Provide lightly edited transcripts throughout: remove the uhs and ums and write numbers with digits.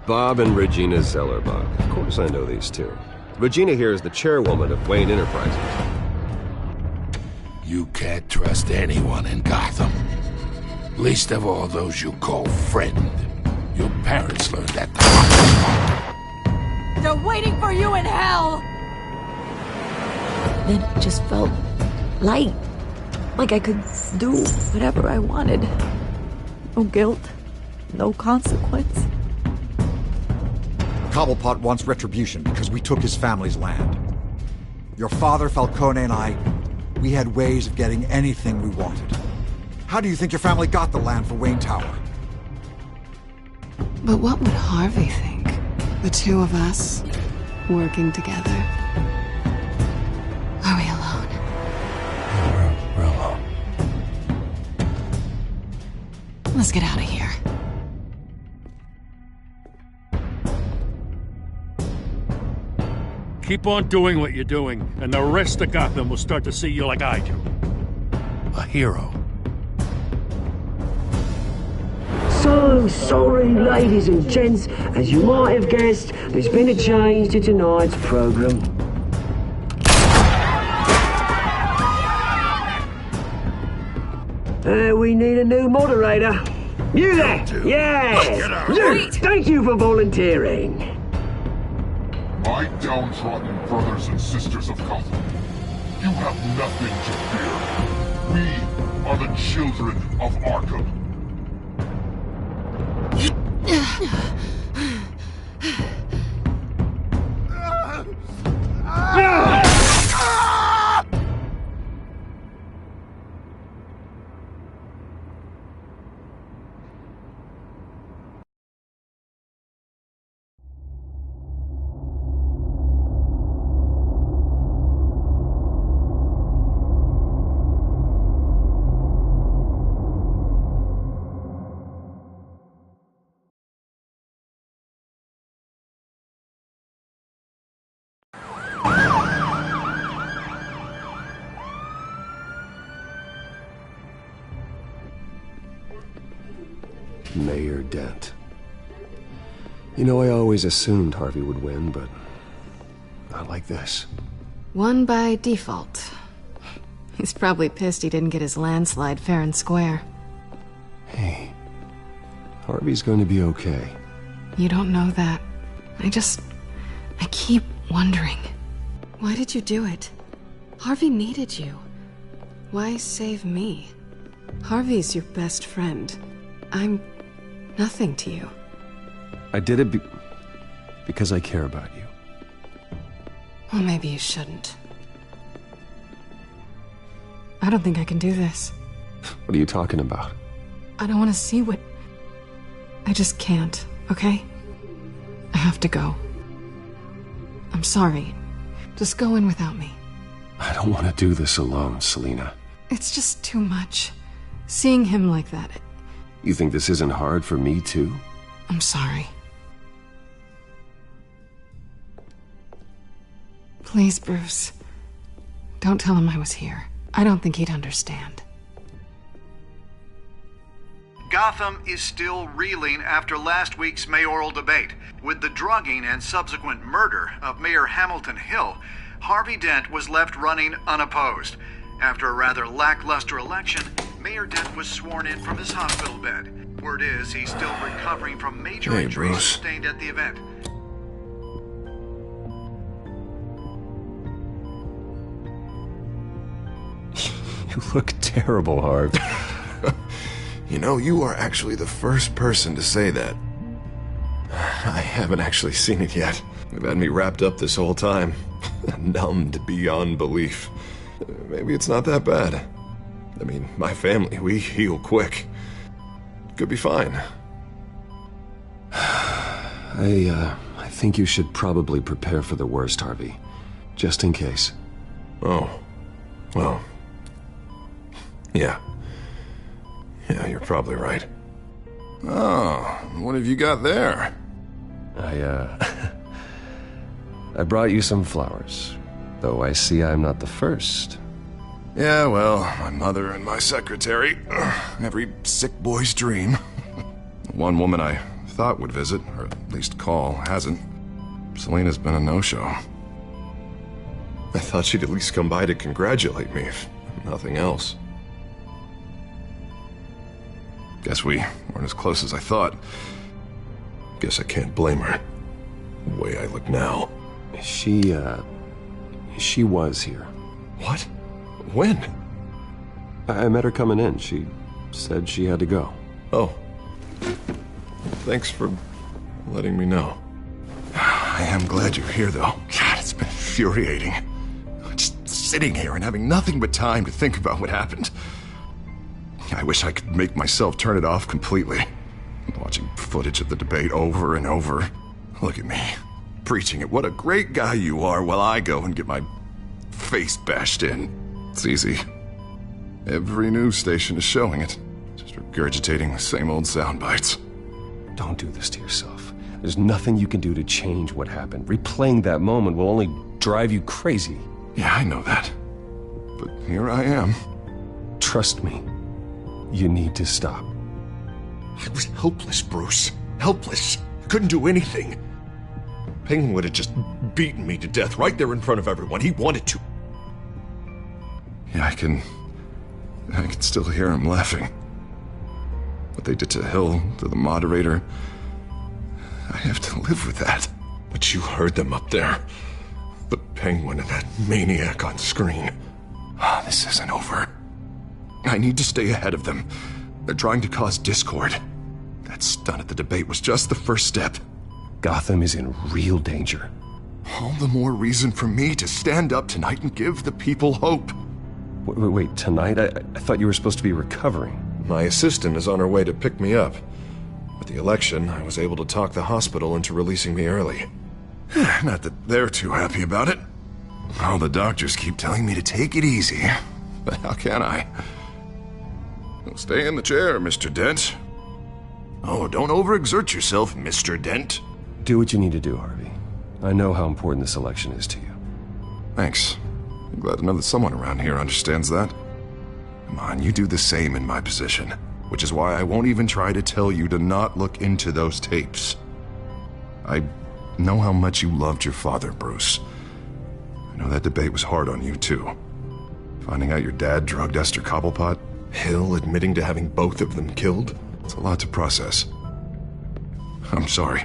Bob and Regina Zellerbach. Of course I know these two. Regina here is the chairwoman of Wayne Enterprises. You can't trust anyone in Gotham. Least of all those you call friend. Your parents learned that. They're waiting for you in hell! Then it just felt light. Like I could do whatever I wanted. No guilt. No consequence. Cobblepot wants retribution because we took his family's land. Your father, Falcone, and I, we had ways of getting anything we wanted. How do you think your family got the land for Wayne Tower? But what would Harvey think? The two of us, working together. Are we alone? We're alone. Let's get out of here. Keep on doing what you're doing, and the rest of Gotham will start to see you like I do. A hero. So sorry, ladies and gents. As you might have guessed, there's been a change to tonight's program. We need a new moderator. You there? Yes! You! Thank you for volunteering. My downtrodden brothers and sisters of Gotham, you have nothing to fear. We are the children of Arkham. Mayor Dent. You know, I always assumed Harvey would win, but not like this. Won by default. He's probably pissed he didn't get his landslide fair and square. Hey, Harvey's going to be okay. You don't know that. I keep wondering. Why did you do it? Harvey needed you. Why save me? Harvey's your best friend. I'm nothing to you. I did it because I care about you. Well, maybe you shouldn't. I don't think I can do this. What are you talking about? I don't want to see what... I just can't, okay? I have to go. I'm sorry. Just go in without me. I don't want to do this alone, Selina. It's just too much. Seeing him like that... You think this isn't hard for me, too? I'm sorry. Please, Bruce. Don't tell him I was here. I don't think he'd understand. Gotham is still reeling after last week's mayoral debate. With the drugging and subsequent murder of Mayor Hamilton Hill, Harvey Dent was left running unopposed. After a rather lackluster election, Mayor Dent was sworn in from his hospital bed. Word is he's still recovering from major injuries sustained at the event. You look terrible, Harv. You know, you are actually the first person to say that. I haven't actually seen it yet. They've had me wrapped up this whole time. Numbed beyond belief. Maybe it's not that bad. I mean, my family, we heal quick. Could be fine. I think you should probably prepare for the worst, Harvey. Just in case. Oh. Well. Yeah. Yeah, you're probably right. Oh, what have you got there? I brought you some flowers. Though I see I'm not the first. Yeah, well, my mother and my secretary. Every sick boy's dream. One woman I thought would visit, or at least call, hasn't. Selena's been a no-show. I thought she'd at least come by to congratulate me, if nothing else. Guess we weren't as close as I thought. Guess I can't blame her. The way I look now. She was here. What? When? I met her coming in. She said she had to go. Oh. Thanks for letting me know. I am glad you're here, though. God, it's been infuriating. Just sitting here and having nothing but time to think about what happened. I wish I could make myself turn it off completely. Watching footage of the debate over and over. Look at me, preaching at what a great guy you are while I go and get my face bashed in. It's easy. Every news station is showing it. Just regurgitating the same old sound bites. Don't do this to yourself. There's nothing you can do to change what happened. Replaying that moment will only drive you crazy. Yeah, I know that. But here I am. Trust me. You need to stop. I was helpless, Bruce. Helpless. Couldn't do anything. Penguin would have just beaten me to death right there in front of everyone. He wanted to. Yeah, I can still hear him laughing. What they did to Hill, to the moderator. I have to live with that. But you heard them up there. The Penguin and that maniac on screen. This isn't over. I need to stay ahead of them. They're trying to cause discord. That stunt at the debate was just the first step. Gotham is in real danger. All the more reason for me to stand up tonight and give the people hope. Wait, tonight? I thought you were supposed to be recovering. My assistant is on her way to pick me up. With the election, I was able to talk the hospital into releasing me early. Not that they're too happy about it. All the doctors keep telling me to take it easy. But how can I? Well, stay in the chair, Mr. Dent. Oh, don't overexert yourself, Mr. Dent. Do what you need to do, Harvey. I know how important this election is to you. Thanks. I'm glad to know that someone around here understands that. Come on, you do the same in my position. Which is why I won't even try to tell you to not look into those tapes. I know how much you loved your father, Bruce. I know that debate was hard on you, too. Finding out your dad drugged Esther Cobblepot, Hill admitting to having both of them killed, it's a lot to process. I'm sorry.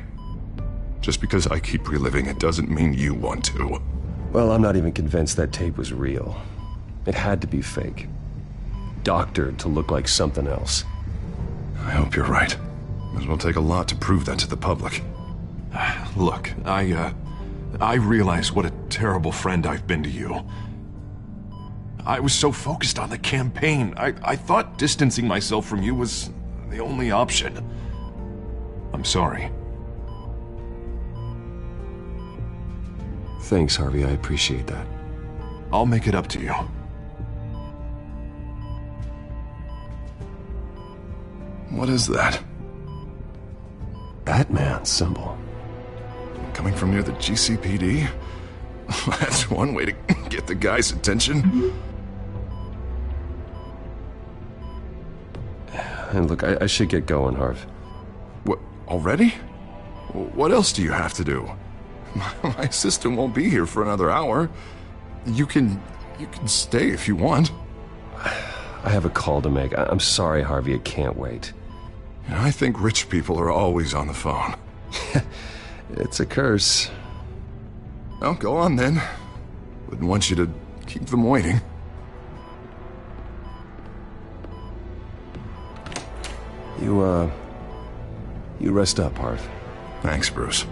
Just because I keep reliving it doesn't mean you want to. Well, I'm not even convinced that tape was real. It had to be fake. Doctored to look like something else. I hope you're right. It will take a lot to prove that to the public. Look, I realize what a terrible friend I've been to you. I was so focused on the campaign. I thought distancing myself from you was the only option. I'm sorry. Thanks, Harvey. I appreciate that. I'll make it up to you. What is that? Batman symbol. Coming from near the GCPD? That's one way to get the guy's attention. And look, I should get going, Harv. What, already? What else do you have to do? My assistant won't be here for another hour. You can stay if you want. I have a call to make. I'm sorry, Harvey, I can't wait. You know, I think rich people are always on the phone. It's a curse. Well, go on then. Wouldn't want you to keep them waiting. You rest up, Harv. Thanks, Bruce.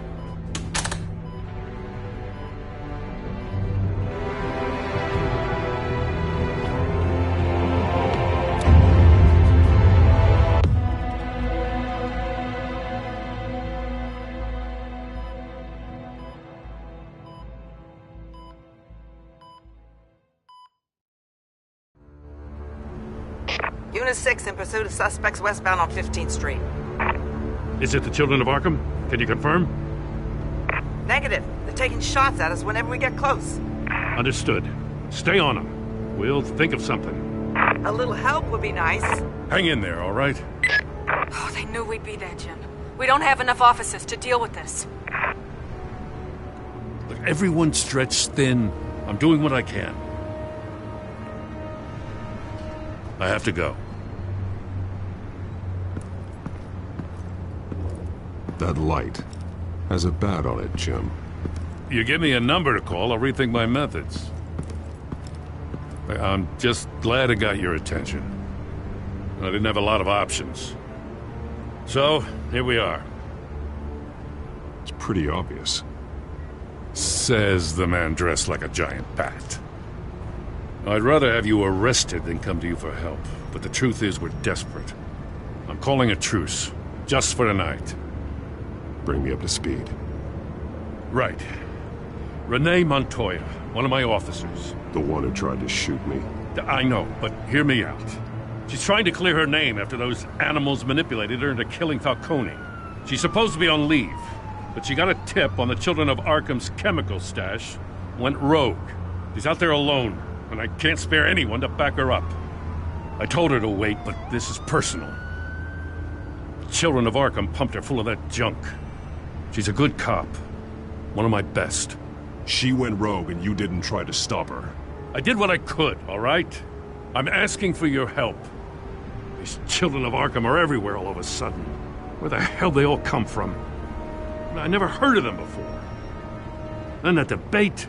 Unit 6 in pursuit of suspects westbound on 15th Street. Is it the Children of Arkham? Can you confirm? Negative. They're taking shots at us whenever we get close. Understood. Stay on them. We'll think of something. A little help would be nice. Hang in there, all right? Oh, they knew we'd be there, Jim. We don't have enough officers to deal with this. Look, everyone's stretched thin. I'm doing what I can. I have to go. That light has a bat on it, Jim. You give me a number to call, I'll rethink my methods. I'm just glad it got your attention. I didn't have a lot of options. So, here we are. It's pretty obvious. Says the man dressed like a giant bat. I'd rather have you arrested than come to you for help, but the truth is we're desperate. I'm calling a truce, just for tonight. Bring me up to speed. Right. Renee Montoya, one of my officers. The one who tried to shoot me. I know, but hear me out. She's trying to clear her name after those animals manipulated her into killing Falcone. She's supposed to be on leave, but she got a tip on the Children of Arkham's chemical stash, went rogue. She's out there alone, and I can't spare anyone to back her up. I told her to wait, but this is personal. The Children of Arkham pumped her full of that junk. She's a good cop. One of my best. She went rogue and you didn't try to stop her. I did what I could, all right? I'm asking for your help. These Children of Arkham are everywhere all of a sudden. Where the hell they all come from? I never heard of them before. And that debate.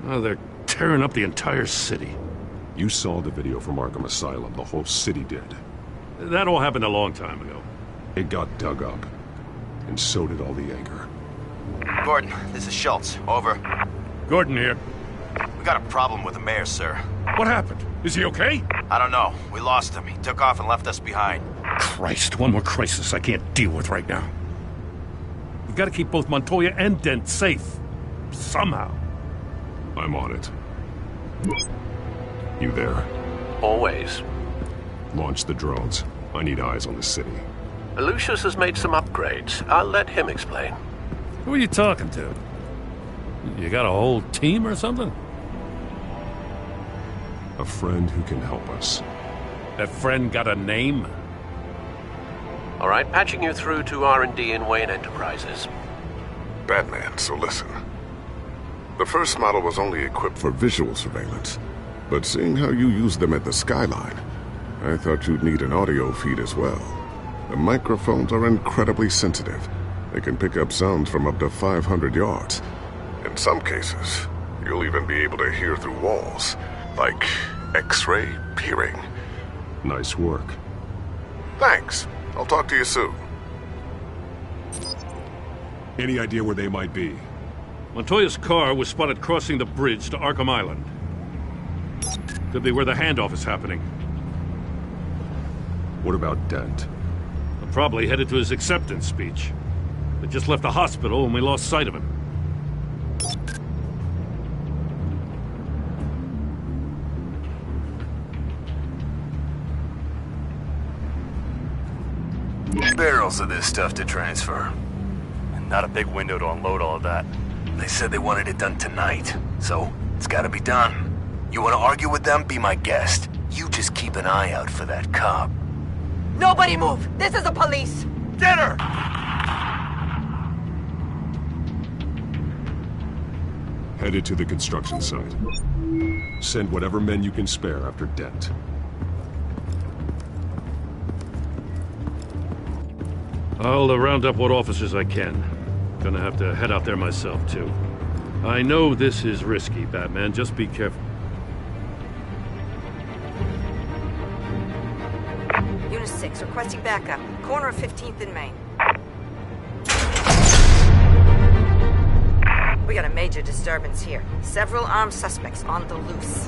Oh, they're tearing up the entire city. You saw the video from Arkham Asylum. The whole city did. That all happened a long time ago. It got dug up. And so did all the anger. Gordon, this is Schultz. Over. Gordon here. We got a problem with the mayor, sir. What happened? Is he okay? I don't know. We lost him. He took off and left us behind. Christ, one more crisis I can't deal with right now. We've got to keep both Montoya and Dent safe. Somehow. I'm on it. You there? Always. Launch the drones. I need eyes on the city. Lucius has made some upgrades. I'll let him explain. Who are you talking to? You got a whole team or something? A friend who can help us. That friend got a name? All right, patching you through to R&D in Wayne Enterprises. Batman, so listen. The first model was only equipped for visual surveillance, but seeing how you use them at the Skyline, I thought you'd need an audio feed as well. The microphones are incredibly sensitive. They can pick up sounds from up to 500 yards. In some cases, you'll even be able to hear through walls, like X-ray peering. Nice work. Thanks. I'll talk to you soon. Any idea where they might be? Montoya's car was spotted crossing the bridge to Arkham Island. Could be where the handoff is happening. What about Dent? Probably headed to his acceptance speech. They just left the hospital and we lost sight of him. Barrels of this stuff to transfer. And not a big window to unload all of that. They said they wanted it done tonight, so it's gotta be done. You wanna argue with them? Be my guest. You just keep an eye out for that cop. Nobody move! This is the police! Get her! Headed to the construction site. Send whatever men you can spare after Dent. I'll round up what officers I can. Gonna have to head out there myself, too. I know this is risky, Batman. Just be careful. Unit 6, requesting backup. Corner of 15th and Main. We got a major disturbance here. Several armed suspects on the loose.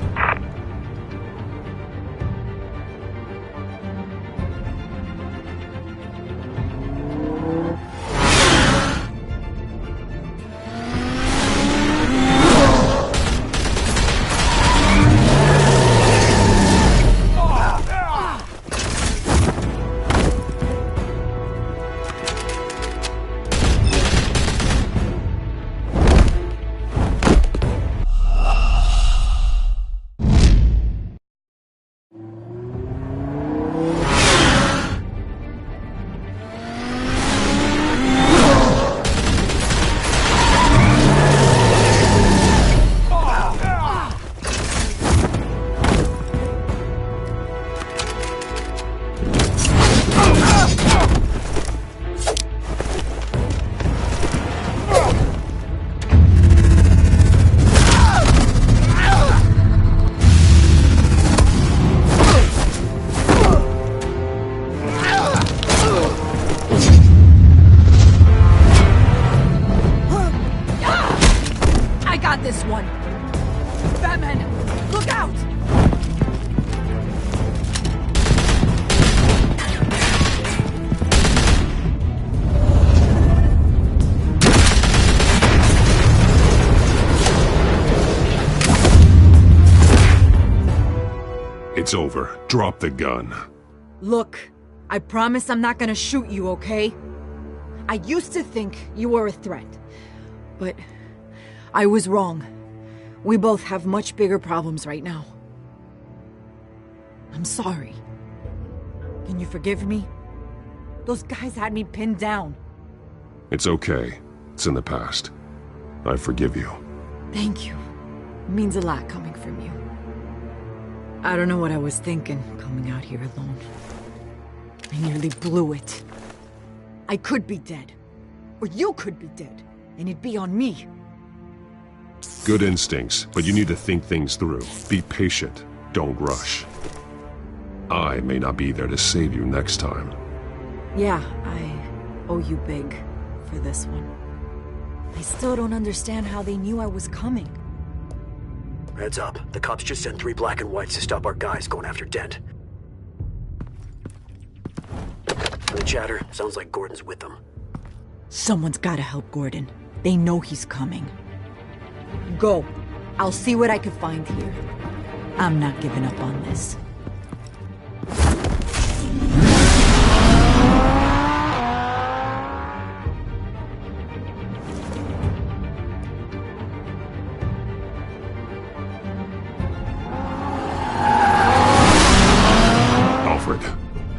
It's over. Drop the gun. Look, I promise I'm not gonna shoot you, okay? I used to think you were a threat, but I was wrong. We both have much bigger problems right now. I'm sorry. Can you forgive me? Those guys had me pinned down. It's okay. It's in the past. I forgive you. Thank you. It means a lot coming from you. I don't know what I was thinking, coming out here alone. I nearly blew it. I could be dead. Or you could be dead. And it'd be on me. Good instincts, but you need to think things through. Be patient. Don't rush. I may not be there to save you next time. Yeah, I owe you big for this one. I still don't understand how they knew I was coming. Heads up. The cops just sent 3 black and whites to stop our guys going after Dent. The chatter sounds like Gordon's with them. Someone's gotta help Gordon. They know he's coming. Go. I'll see what I can find here. I'm not giving up on this.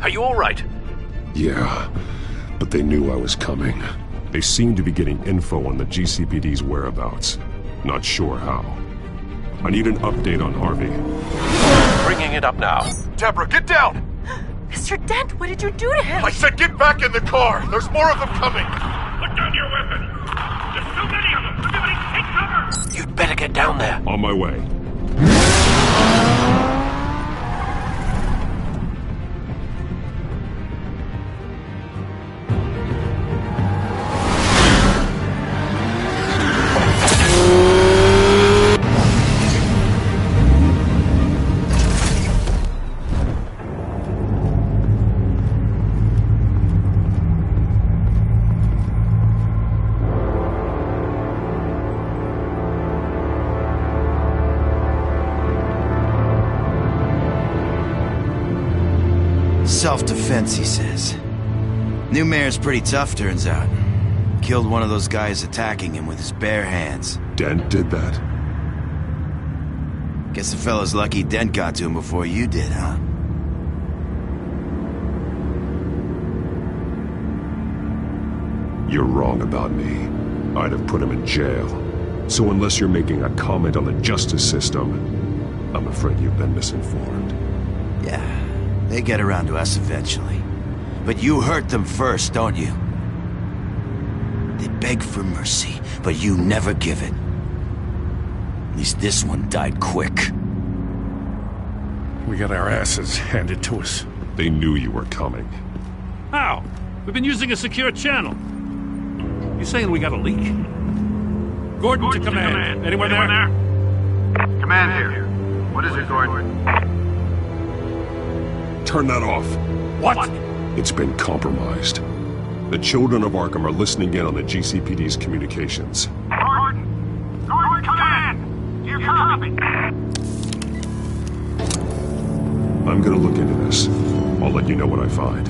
Are you all right? Yeah, but they knew I was coming. They seem to be getting info on the GCPD's whereabouts. Not sure how. I need an update on Harvey. Bringing it up now. Deborah, get down! Mr. Dent, what did you do to him? I said get back in the car! There's more of them coming! Put down your weapon! There's so many of them! Everybody take cover! You'd better get down there. On my way. Self-defense, he says. New mayor's pretty tough, turns out. Killed one of those guys attacking him with his bare hands. Dent did that? Guess the fella's lucky Dent got to him before you did, huh? You're wrong about me. I'd have put him in jail. So unless you're making a comment on the justice system, I'm afraid you've been misinformed. Yeah. They get around to us eventually. But you hurt them first, don't you? They beg for mercy, but you never give it. At least this one died quick. We got our asses handed to us. They knew you were coming. How? We've been using a secure channel. You saying we got a leak? Gordon to command. Anyone there? Command here. What is it, Gordon? Turn that off. What? It's been compromised. The children of Arkham are listening in on the GCPD's communications. Gordon! Gordon, command! You copy? I'm gonna look into this. I'll let you know what I find.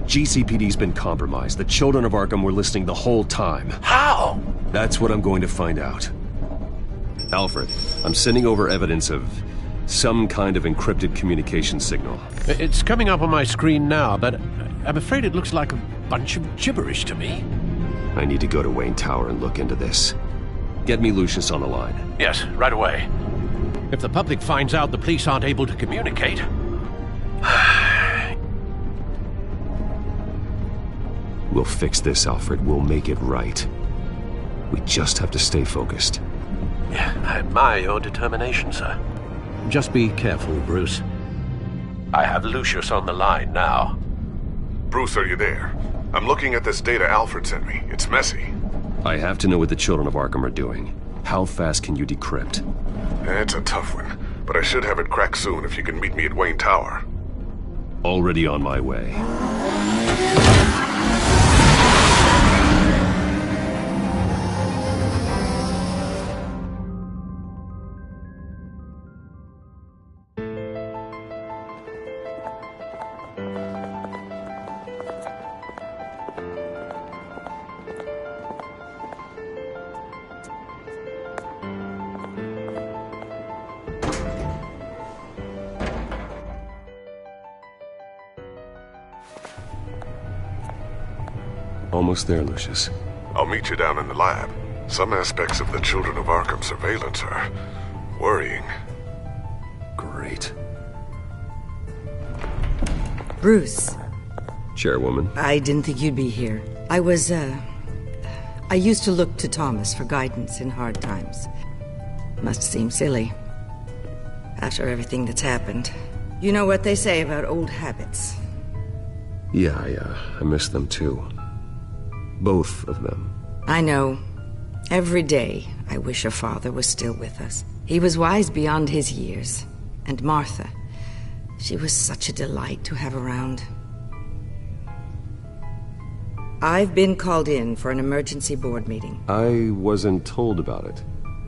GCPD's been compromised. The children of Arkham were listening the whole time. How? That's what I'm going to find out. Alfred, I'm sending over evidence of some kind of encrypted communication signal. It's coming up on my screen now, but I'm afraid it looks like a bunch of gibberish to me. I need to go to Wayne Tower and look into this. Get me Lucius on the line. Yes, right away. If the public finds out the police aren't able to communicate... We'll fix this, Alfred. We'll make it right. We just have to stay focused. Yeah, I admire your determination, sir. Just be careful, Bruce. I have Lucius on the line now. Bruce, are you there? I'm looking at this data Alfred sent me. It's messy. I have to know what the Children of Arkham are doing. How fast can you decrypt? It's a tough one, but I should have it cracked soon if you can meet me at Wayne Tower. Already on my way. Almost there, Lucius. I'll meet you down in the lab. Some aspects of the Children of Arkham surveillance are worrying. Great. Bruce. Chairwoman. I didn't think you'd be here. I used to look to Thomas for guidance in hard times. Must seem silly. After everything that's happened. You know what they say about old habits. Yeah, I miss them too. Both of them. I know. Every day, I wish your father was still with us. He was wise beyond his years. And Martha, she was such a delight to have around. I've been called in for an emergency board meeting. I wasn't told about it.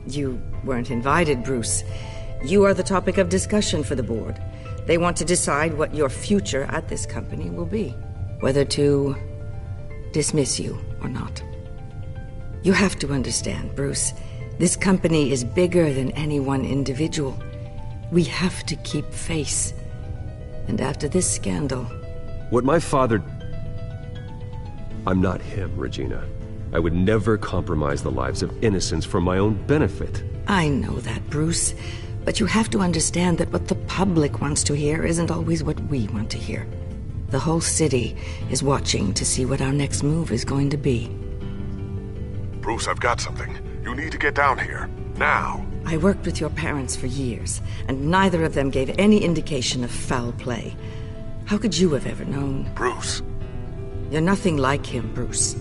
You weren't invited, Bruce. You are the topic of discussion for the board. They want to decide what your future at this company will be. Whether to dismiss you or not. You have to understand, Bruce. This company is bigger than any one individual. We have to keep face. And after this scandal... What my father... I'm not him, Regina. I would never compromise the lives of innocents for my own benefit. I know that, Bruce. But you have to understand that what the public wants to hear isn't always what we want to hear. The whole city is watching to see what our next move is going to be. Bruce, I've got something. You need to get down here. Now. I worked with your parents for years, and neither of them gave any indication of foul play. How could you have ever known? Bruce. You're nothing like him, Bruce.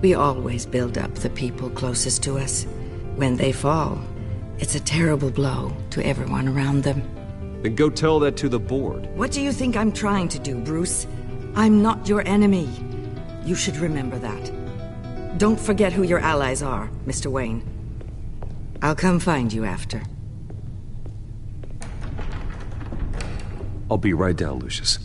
We always build up the people closest to us. When they fall, it's a terrible blow to everyone around them. Then go tell that to the board. What do you think I'm trying to do, Bruce? I'm not your enemy. You should remember that. Don't forget who your allies are, Mr. Wayne. I'll come find you after. I'll be right down, Lucius.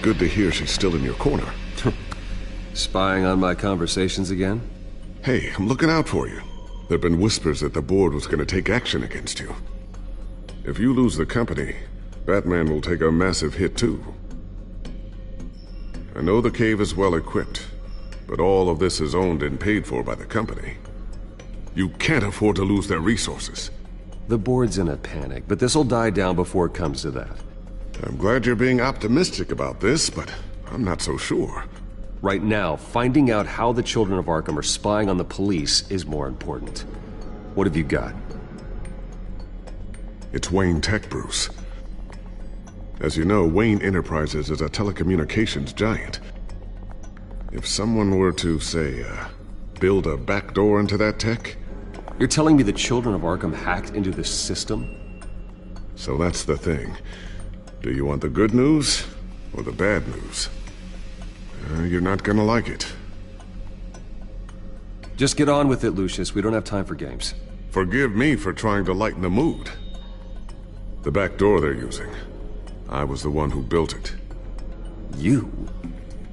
Good to hear she's still in your corner. Spying on my conversations again? Hey, I'm looking out for you. There've been whispers that the board was going to take action against you. If you lose the company, Batman will take a massive hit too. I know the cave is well equipped, but all of this is owned and paid for by the company. You can't afford to lose their resources. The board's in a panic, but this'll die down before it comes to that. I'm glad you're being optimistic about this, but I'm not so sure. Right now, finding out how the Children of Arkham are spying on the police is more important. What have you got? It's Wayne Tech, Bruce. As you know, Wayne Enterprises is a telecommunications giant. If someone were to, say, build a backdoor into that tech... You're telling me the Children of Arkham hacked into this system? So that's the thing. Do you want the good news or the bad news? You're not gonna like it. Just get on with it, Lucius. We don't have time for games. Forgive me for trying to lighten the mood. The back door they're using, I was the one who built it. You?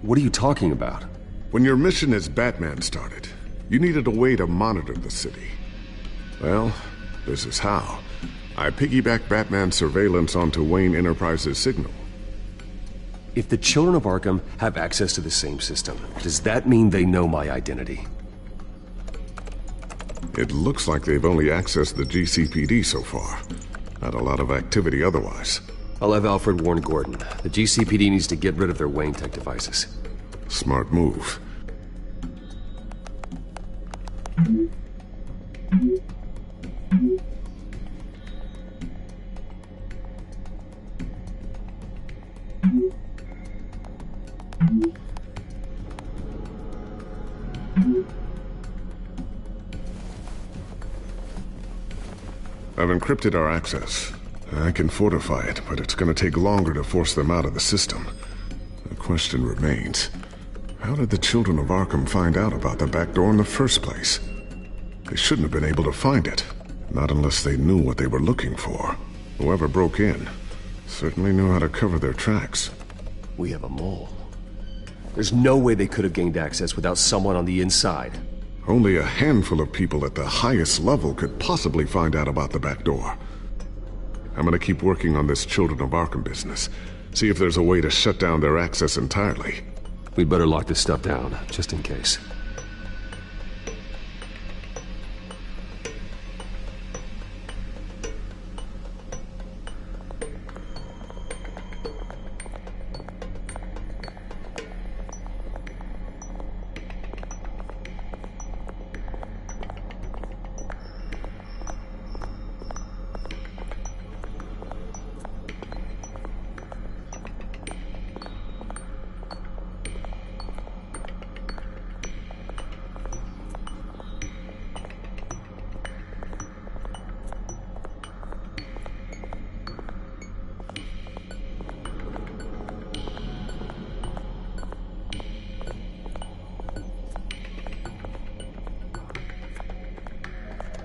What are you talking about? When your mission as Batman started, you needed a way to monitor the city. Well, this is how. I piggybacked Batman's surveillance onto Wayne Enterprises' signal. If the children of Arkham have access to the same system, does that mean they know my identity? It looks like they've only accessed the GCPD so far. Not a lot of activity otherwise. I'll have Alfred warn Gordon. The GCPD needs to get rid of their Wayne Tech devices. Smart move. I've encrypted our access. I can fortify it, but it's gonna take longer to force them out of the system. The question remains, how did the children of Arkham find out about the back door in the first place? They shouldn't have been able to find it. Not unless they knew what they were looking for. Whoever broke in certainly knew how to cover their tracks. We have a mole. There's no way they could have gained access without someone on the inside. Only a handful of people at the highest level could possibly find out about the back door. I'm gonna keep working on this Children of Arkham business. See if there's a way to shut down their access entirely. We'd better lock this stuff down, just in case.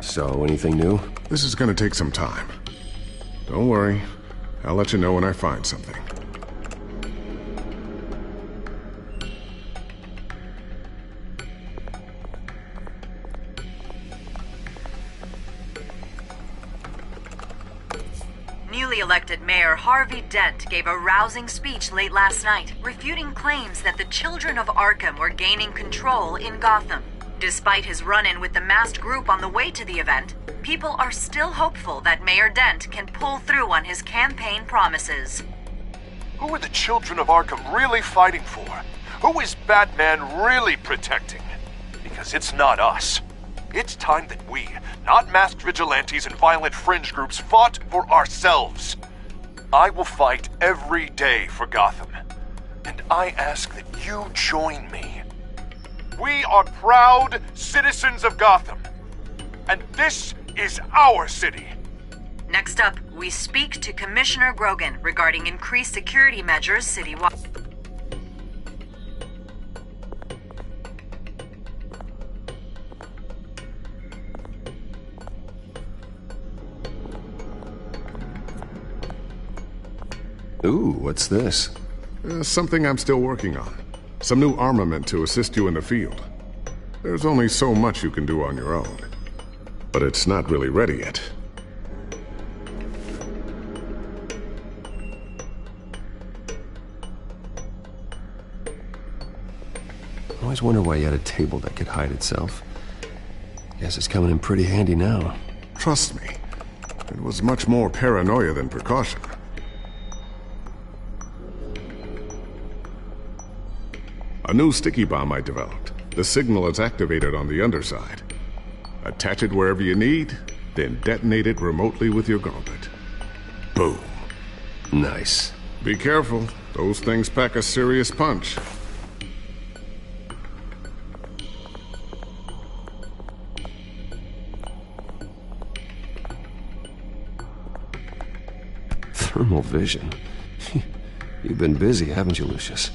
So, anything new? This is gonna take some time. Don't worry. I'll let you know when I find something. Newly elected Mayor Harvey Dent gave a rousing speech late last night, refuting claims that the children of Arkham were gaining control in Gotham. Despite his run-in with the masked group on the way to the event, people are still hopeful that Mayor Dent can pull through on his campaign promises. Who are the children of Arkham really fighting for? Who is Batman really protecting? Because it's not us. It's time that we, not masked vigilantes and violent fringe groups, fought for ourselves. I will fight every day for Gotham. And I ask that you join me. We are proud citizens of Gotham. And this is our city. Next up, we speak to Commissioner Grogan regarding increased security measures citywide. Ooh, what's this? Something I'm still working on. Some new armament to assist you in the field. There's only so much you can do on your own. But it's not really ready yet. I always wonder why you had a table that could hide itself. Guess it's coming in pretty handy now. Trust me, it was much more paranoia than precaution. A new sticky bomb I developed. The signal is activated on the underside. Attach it wherever you need, then detonate it remotely with your gauntlet. Boom. Nice. Be careful. Those things pack a serious punch. tunnel vision. You've been busy, haven't you, Lucius?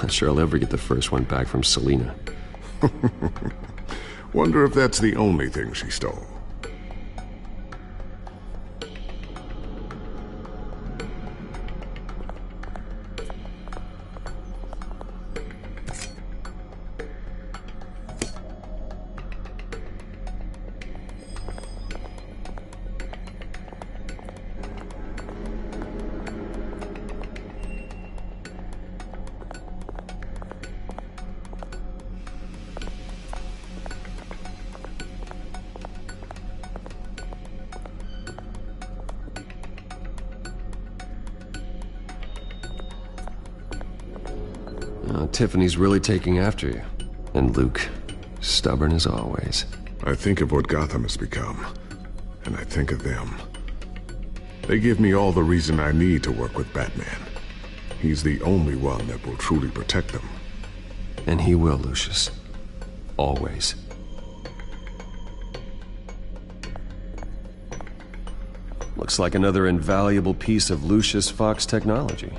Not sure I'll ever get the first one back from Selena. Wonder if that's the only thing she stole. Tiffany's really taking after you. And Luke, stubborn as always. I think of what Gotham has become, and I think of them. They give me all the reason I need to work with Batman. He's the only one that will truly protect them. And he will, Lucius. Always. Looks like another invaluable piece of Lucius Fox technology.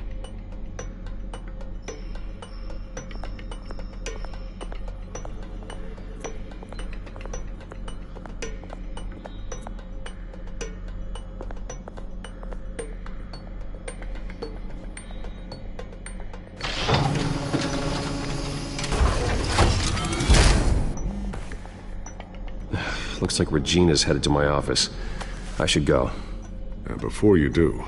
Looks like Regina's headed to my office. I should go. And before you do...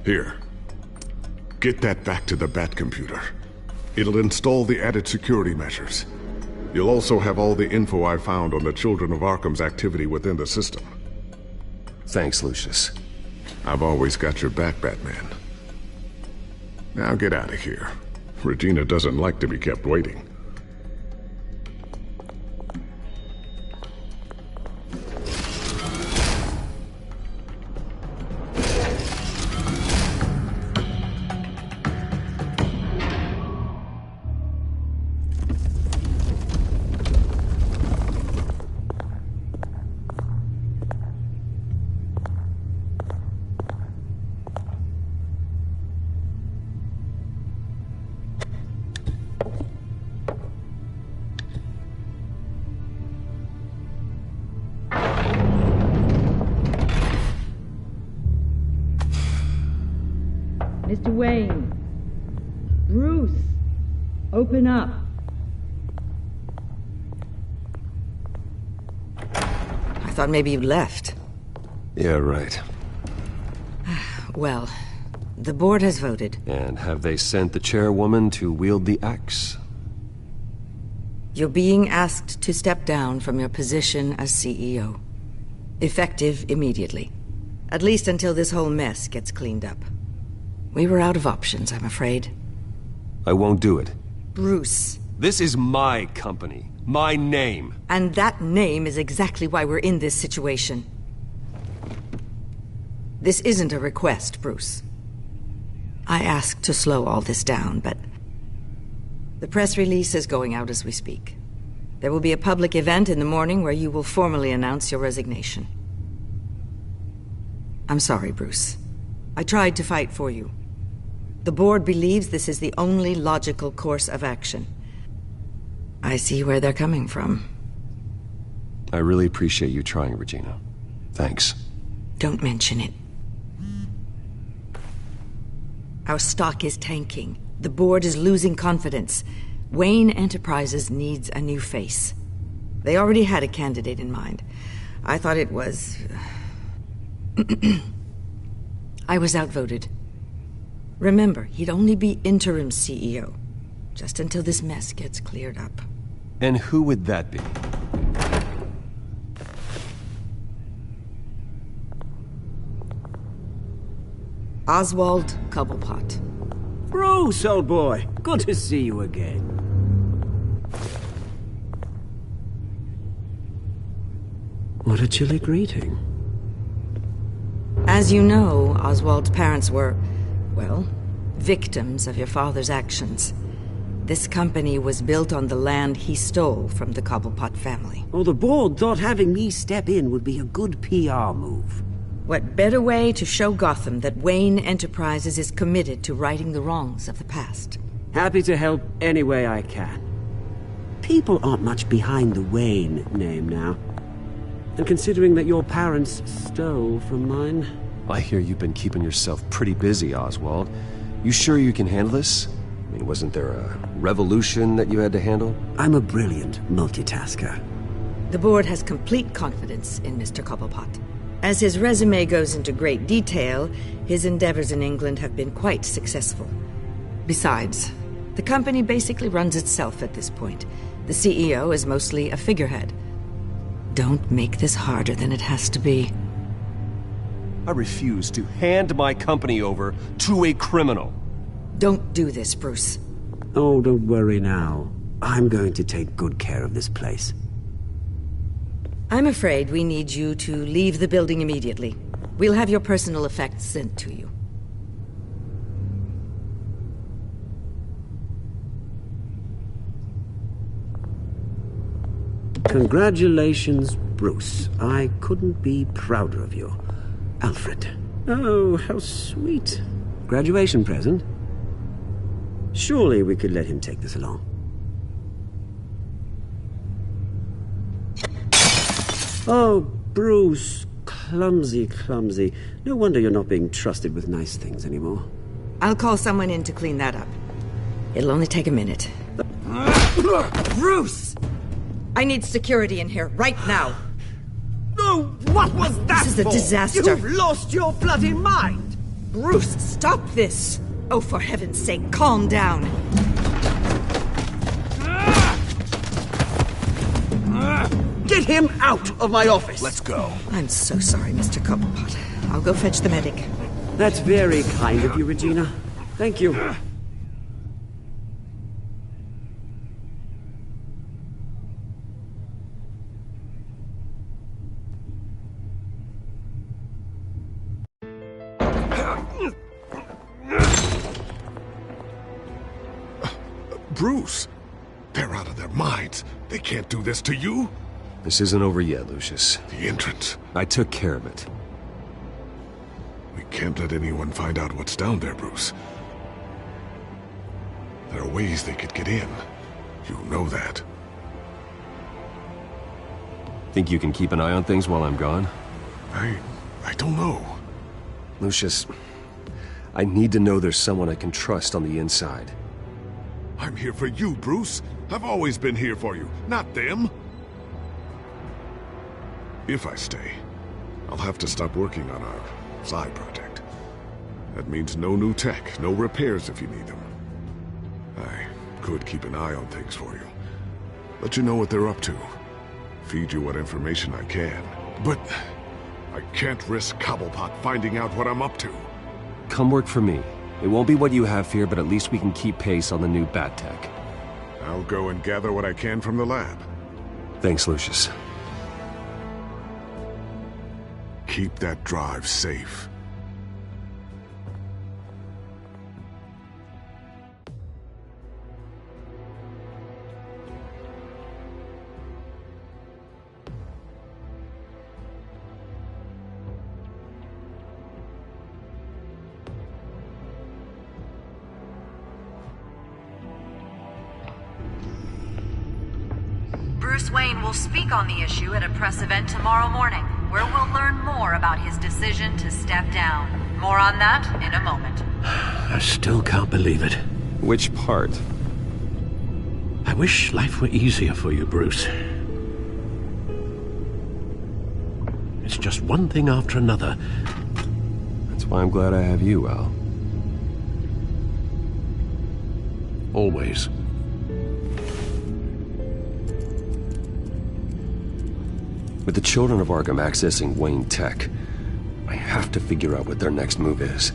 Here. Get that back to the Bat computer. It'll install the added security measures. You'll also have all the info I found on the Children of Arkham's activity within the system. Thanks, Lucius. I've always got your back, Batman. Now get out of here. Regina doesn't like to be kept waiting. Mr. Wayne. Bruce. Open up. I thought maybe you'd left. Yeah, right. Well, the board has voted. And have they sent the chairwoman to wield the axe? You're being asked to step down from your position as CEO. Effective immediately. At least until this whole mess gets cleaned up. We were out of options, I'm afraid. I won't do it. Bruce. This is my company. My name. And that name is exactly why we're in this situation. This isn't a request, Bruce. I asked to slow all this down, but... the press release is going out as we speak. There will be a public event in the morning where you will formally announce your resignation. I'm sorry, Bruce. I tried to fight for you. The board believes this is the only logical course of action. I see where they're coming from. I really appreciate you trying, Regina. Thanks. Don't mention it. Our stock is tanking. The board is losing confidence. Wayne Enterprises needs a new face. They already had a candidate in mind. I thought it was... I was outvoted. Remember, he'd only be interim CEO, just until this mess gets cleared up. And who would that be? Oswald Cobblepot. Bruce, old boy. Good to see you again. What a chilly greeting. As you know, Oswald's parents were, well, victims of your father's actions. This company was built on the land he stole from the Cobblepot family. Well, the board thought having me step in would be a good PR move. What better way to show Gotham that Wayne Enterprises is committed to righting the wrongs of the past? Happy to help any way I can. People aren't much behind the Wayne name now. And considering that your parents stole from mine... I hear you've been keeping yourself pretty busy, Oswald. You sure you can handle this? I mean, wasn't there a revolution that you had to handle? I'm a brilliant multitasker. The board has complete confidence in Mr. Cobblepot. As his resume goes into great detail, his endeavors in England have been quite successful. Besides, the company basically runs itself at this point. The CEO is mostly a figurehead. Don't make this harder than it has to be. I refuse to hand my company over to a criminal. Don't do this, Bruce. Oh, don't worry now. I'm going to take good care of this place. I'm afraid we need you to leave the building immediately. We'll have your personal effects sent to you. Congratulations, Bruce. I couldn't be prouder of you. Alfred. Oh, how sweet. Graduation present? Surely we could let him take this along. Oh, Bruce. Clumsy, clumsy. No wonder you're not being trusted with nice things anymore. I'll call someone in to clean that up. It'll only take a minute. Bruce! I need security in here, right now. No, what was that This is a disaster. You've lost your bloody mind! Bruce, stop this! Oh, for heaven's sake, calm down. Get him out of my office! Let's go. I'm so sorry, Mr. Cobblepot. I'll go fetch the medic. That's very kind of you, Regina. Thank you. Bruce, they're out of their minds. They can't do this to you. This isn't over yet, Lucius. The entrance. I took care of it. We can't let anyone find out what's down there, Bruce. There are ways they could get in. You know that. Think you can keep an eye on things while I'm gone? I don't know. Lucius, I need to know there's someone I can trust on the inside. I'm here for you, Bruce. I've always been here for you, not them. If I stay, I'll have to stop working on our side project. That means no new tech, no repairs if you need them. I could keep an eye on things for you. Let you know what they're up to. Feed you what information I can. But I can't risk Cobblepot finding out what I'm up to. Come work for me. It won't be what you have here, but at least we can keep pace on the new bat tech. I'll go and gather what I can from the lab. Thanks, Lucius. Keep that drive safe. Bruce Wayne will speak on the issue at a press event tomorrow morning, where we'll learn more about his decision to step down. More on that in a moment. I still can't believe it. Which part? I wish life were easier for you, Bruce. It's just one thing after another. That's why I'm glad I have you, Al. Always. With the children of Arkham accessing Wayne Tech, I have to figure out what their next move is.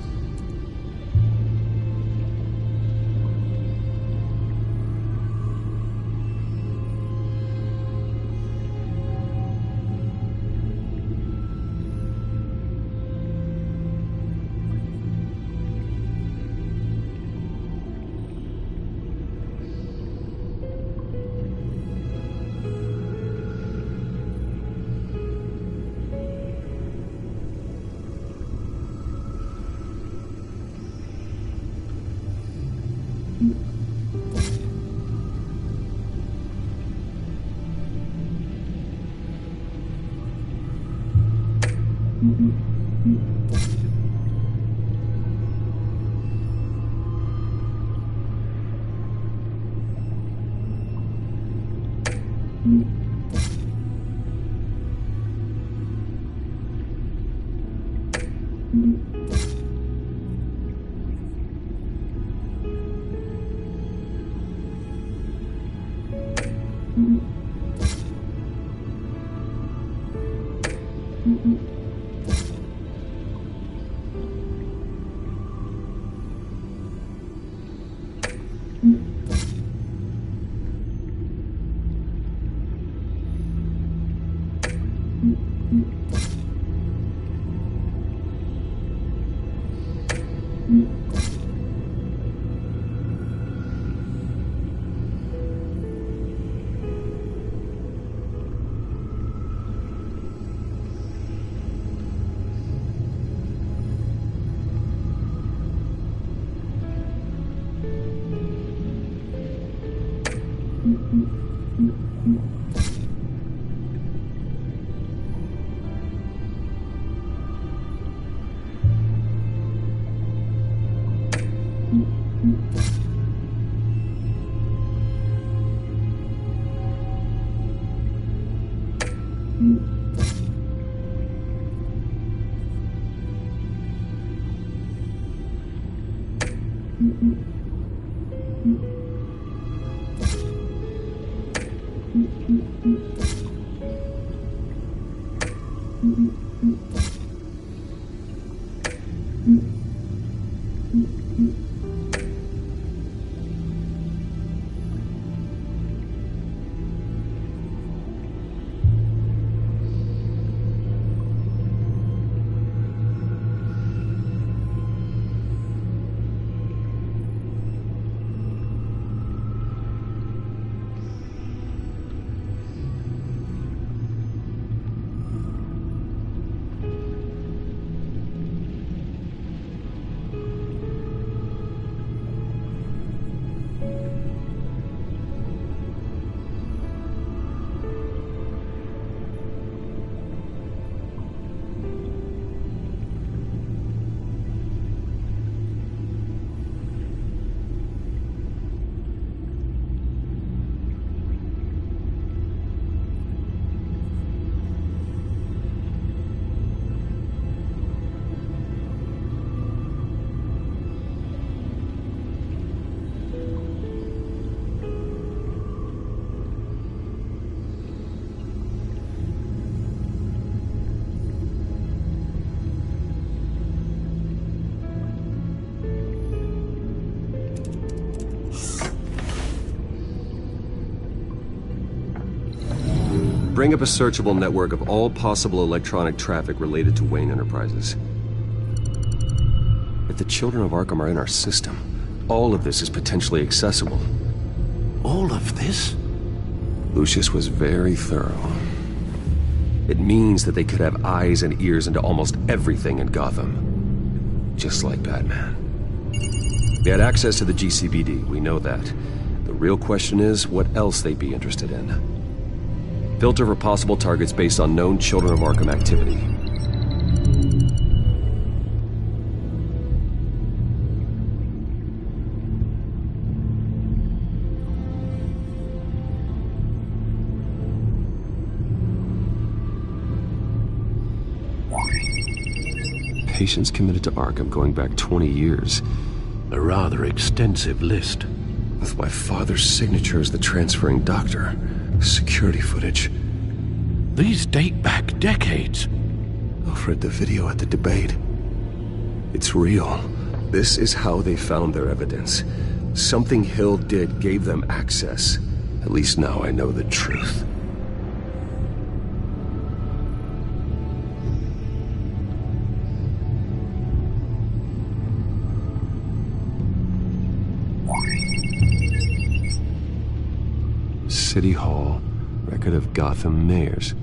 Bring up a searchable network of all possible electronic traffic related to Wayne Enterprises. If the children of Arkham are in our system, all of this is potentially accessible. All of this? Lucius was very thorough. It means that they could have eyes and ears into almost everything in Gotham. Just like Batman. They had access to the GCPD, we know that. The real question is, what else they'd be interested in. Filter for possible targets based on known Children of Arkham activity. Patients committed to Arkham going back 20 years. A rather extensive list. With my father's signature as the transferring doctor. Security footage. These date back decades. Alfred, the video at the debate. It's real. This is how they found their evidence. Something Hill did gave them access. At least now I know the truth. City Hall, record of Gotham mayors.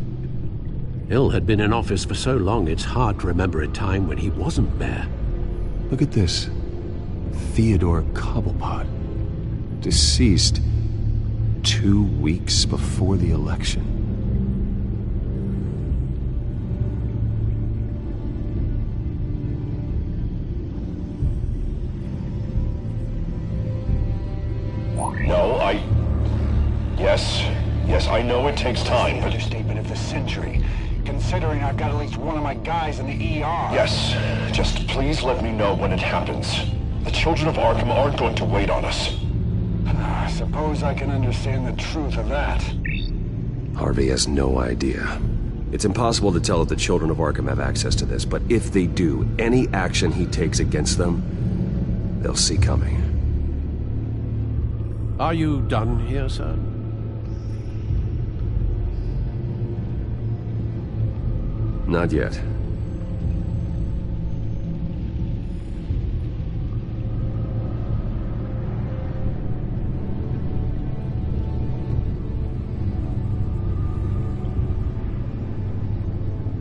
Hill had been in office for so long, it's hard to remember a time when he wasn't mayor. Look at this. Theodore Cobblepot. Deceased 2 weeks before the election. No, Yes. Yes, I know it takes time, but... Understatement of the century, considering I've got at least one of my guys in the ER. Yes, just please let me know when it happens. The children of Arkham aren't going to wait on us. I suppose I can understand the truth of that. Harvey has no idea. It's impossible to tell if the children of Arkham have access to this, but if they do, any action he takes against them, they'll see coming. Are you done here, sir? Not yet.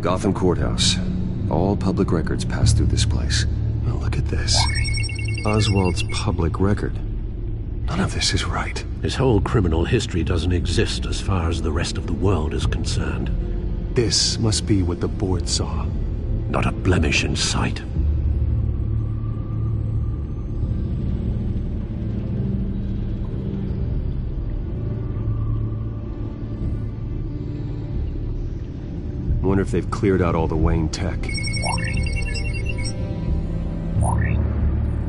Gotham Courthouse. All public records pass through this place. Now look at this. Oswald's public record. None of this is right. His whole criminal history doesn't exist as far as the rest of the world is concerned. This must be what the board saw. Not a blemish in sight. I wonder if they've cleared out all the Wayne tech.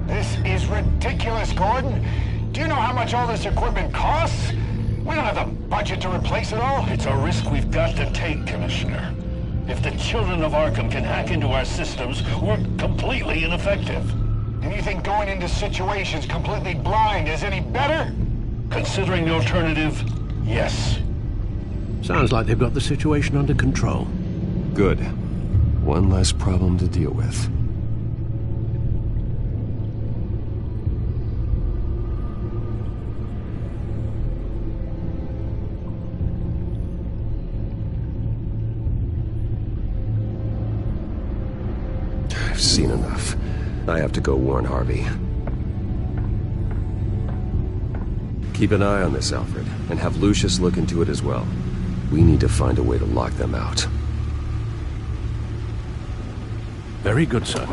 This is ridiculous, Gordon. Do you know how much all this equipment costs? We don't have the budget to replace it all. It's a risk we've got to take, Commissioner. If the children of Arkham can hack into our systems, we're completely ineffective. And you think going into situations completely blind is any better? Considering the alternative, yes. Sounds like they've got the situation under control. Good. One less problem to deal with. I've seen enough. I have to go warn Harvey. Keep an eye on this, Alfred, and have Lucius look into it as well. We need to find a way to lock them out. Very good, sir.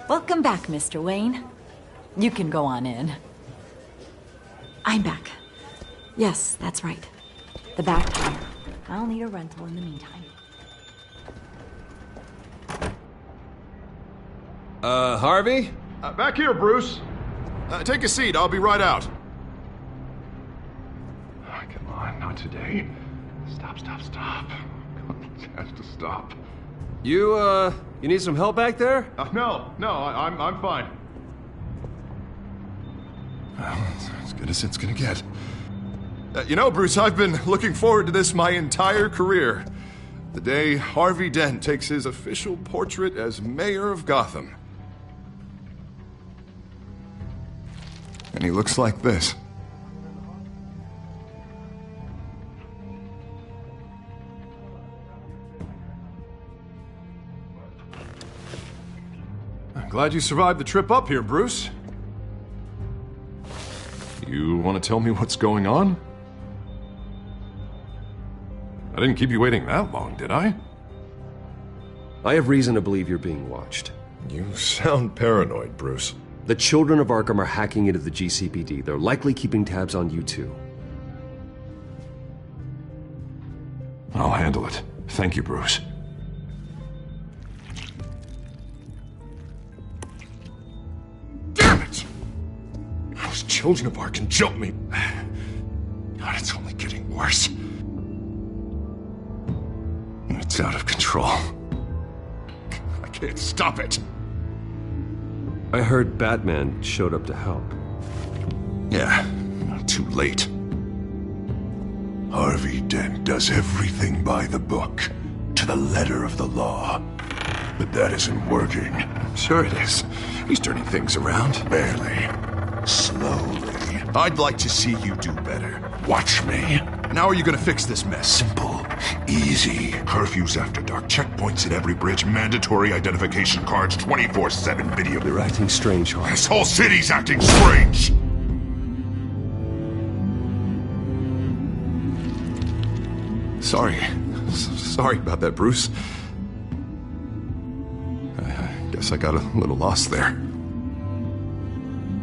Welcome back, Mr. Wayne. You can go on in. I'm back. Yes, that's right. The back tire. I'll need a rental in the meantime. Harvey? Back here, Bruce. Take a seat. I'll be right out. Oh, come on, not today. Stop. It has to stop. You need some help back there? No, I'm fine. Well, it's as good as it's gonna get. You know, Bruce, I've been looking forward to this my entire career. The day Harvey Dent takes his official portrait as mayor of Gotham. And he looks like this. I'm glad you survived the trip up here, Bruce. You want to tell me what's going on? I didn't keep you waiting that long, did I? I have reason to believe you're being watched. You sound paranoid, Bruce. The children of Arkham are hacking into the GCPD. They're likely keeping tabs on you too. I'll handle it. Thank you, Bruce. Damn it! Those children of Arkham jumped me. God, it's only getting worse. It's out of control. I can't stop it. I heard Batman showed up to help. Yeah, too late. Harvey Dent does everything by the book, to the letter of the law. But that isn't working. Sure it is. He's turning things around. Barely. Slowly. I'd like to see you do better. Watch me. And how are you gonna fix this mess? Simple. Easy. Curfews after dark, checkpoints at every bridge, mandatory identification cards, 24/7 video. They're acting strange, Harvey. This whole city's acting strange! Sorry about that, Bruce. I guess I got a little lost there.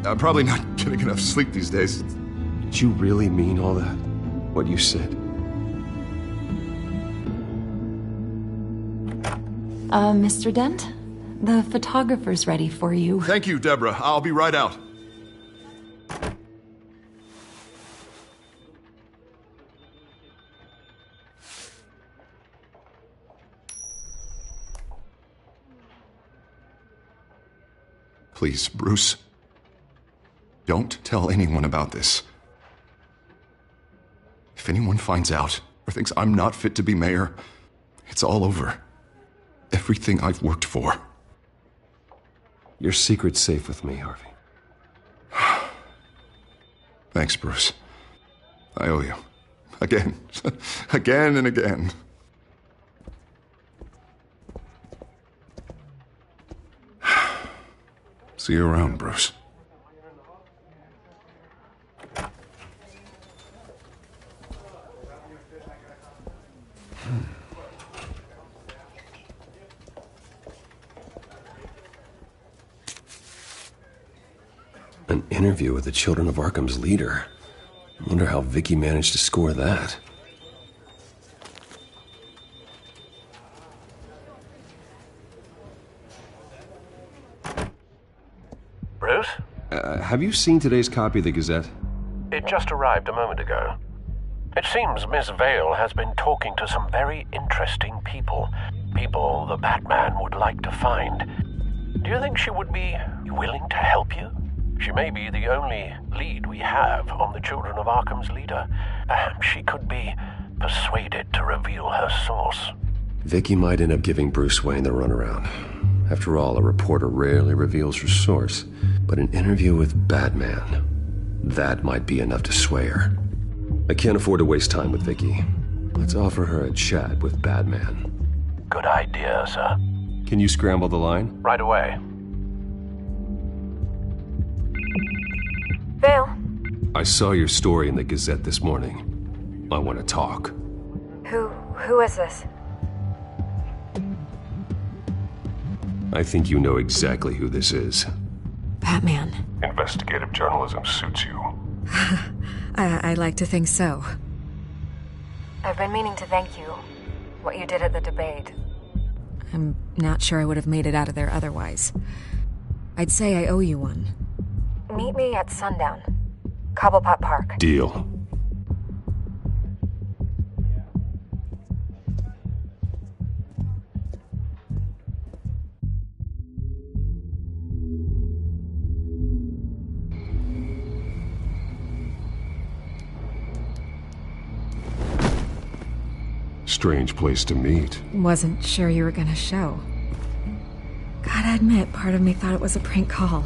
I'm probably not getting enough sleep these days. Did you really mean all that? What you said? Mr. Dent? The photographer's ready for you. Thank you, Deborah. I'll be right out. Please, Bruce. Don't tell anyone about this. If anyone finds out or thinks I'm not fit to be mayor, it's all over. Everything I've worked for. Your secret's safe with me, Harvey. Thanks, Bruce. I owe you. Again. Again and again. See you around, Bruce. An interview with the Children of Arkham's leader. I wonder how Vicky managed to score that. Bruce? Have you seen today's copy of the Gazette? It just arrived a moment ago. It seems Miss Vale has been talking to some very interesting people. People the Batman would like to find. Do you think she would be willing to help you? She may be the only lead we have on the Children of Arkham's leader. Perhaps she could be persuaded to reveal her source. Vicky might end up giving Bruce Wayne the runaround. After all, a reporter rarely reveals her source. But an interview with Batman, that might be enough to sway her. I can't afford to waste time with Vicky. Let's offer her a chat with Batman. Good idea, sir. Can you scramble the line? Right away. Vale? I saw your story in the Gazette this morning. I want to talk. Who is this? I think you know exactly who this is. Batman. Investigative journalism suits you. I like to think so. I've been meaning to thank you. What you did at the debate. I'm not sure I would have made it out of there otherwise. I'd say I owe you one. Meet me at sundown. Cobblepot Park. Deal. Strange place to meet. Wasn't sure you were gonna show. Gotta admit, part of me thought it was a prank call.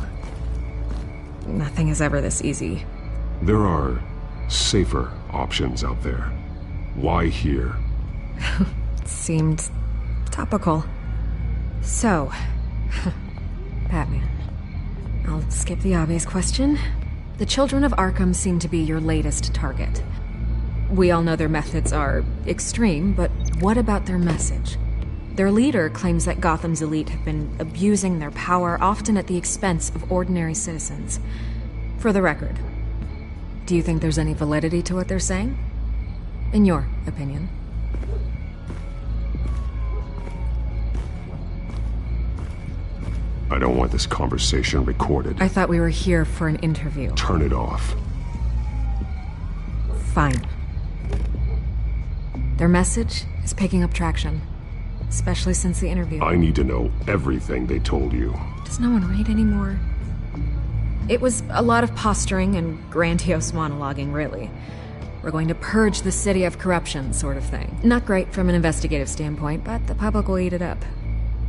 Nothing is ever this easy. There are safer options out there. Why here? Seemed topical. So, Batman. I'll skip the obvious question. The Children of Arkham seem to be your latest target. We all know their methods are extreme, but what about their message? Their leader claims that Gotham's elite have been abusing their power, often at the expense of ordinary citizens. For the record, do you think there's any validity to what they're saying? In your opinion? I don't want this conversation recorded. I thought we were here for an interview. Turn it off. Fine. Their message is picking up traction, especially since the interview. I need to know everything they told you. Does no one read anymore? It was a lot of posturing and grandiose monologuing, really. We're going to purge the city of corruption, sort of thing. Not great from an investigative standpoint, but the public will eat it up.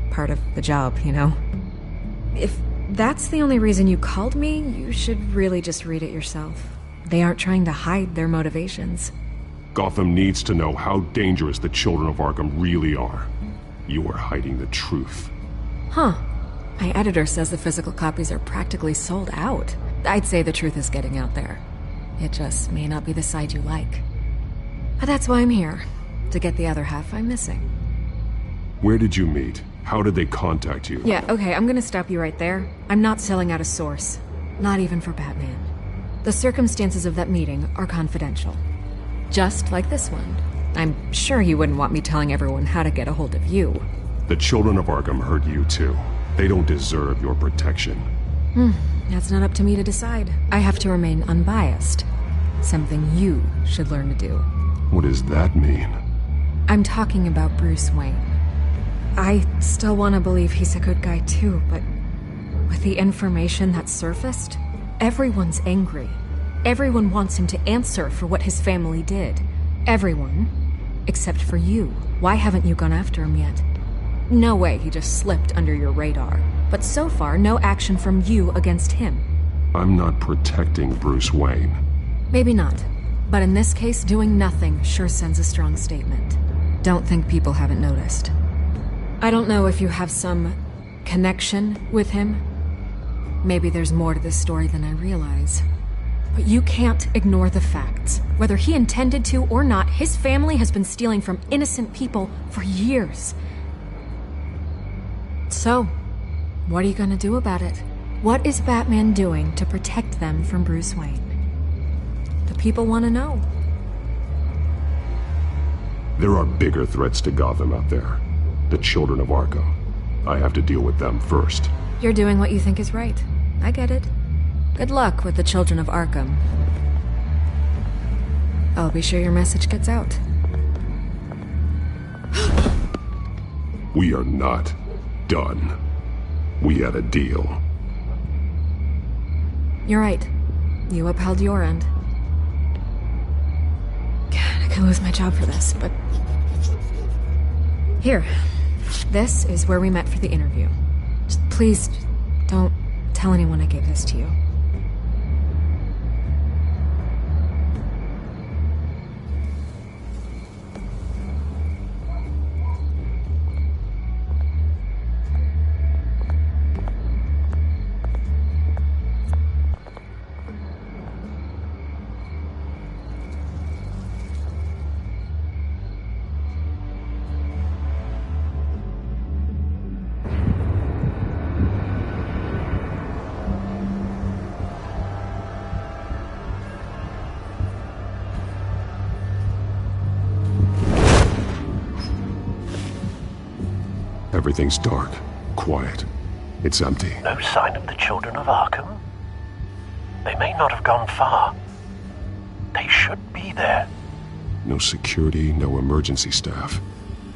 Part of the job, you know? If that's the only reason you called me, you should really just read it yourself. They aren't trying to hide their motivations. Gotham needs to know how dangerous the children of Arkham really are. You are hiding the truth. Huh. My editor says the physical copies are practically sold out. I'd say the truth is getting out there. It just may not be the side you like. But that's why I'm here, to get the other half I'm missing. Where did you meet? How did they contact you? Yeah, okay, I'm gonna stop you right there. I'm not selling out a source. Not even for Batman. The circumstances of that meeting are confidential. Just like this one. I'm sure you wouldn't want me telling everyone how to get a hold of you. The children of Arkham heard you too. They don't deserve your protection. That's not up to me to decide. I have to remain unbiased. Something you should learn to do. What does that mean? I'm talking about Bruce Wayne. I still want to believe he's a good guy too, but with the information that surfaced, everyone's angry. Everyone wants him to answer for what his family did. Everyone. Except for you. Why haven't you gone after him yet? No way he just slipped under your radar. But so far, no action from you against him. I'm not protecting Bruce Wayne. Maybe not. But in this case, doing nothing sure sends a strong statement. Don't think people haven't noticed. I don't know if you have some connection with him. Maybe there's more to this story than I realize. But you can't ignore the facts. Whether he intended to or not, his family has been stealing from innocent people for years. So, what are you gonna do about it? What is Batman doing to protect them from Bruce Wayne? The people want to know. There are bigger threats to Gotham out there. The children of Arkham. I have to deal with them first. You're doing what you think is right. I get it. Good luck with the children of Arkham. I'll be sure your message gets out. We are not done. We had a deal. You're right. You upheld your end. God, I could lose my job for this, but... Here. This is where we met for the interview. Just please, don't tell anyone I gave this to you. Everything's dark, quiet. It's empty. No sign of the children of Arkham? They may not have gone far. They should be there. No security, no emergency staff.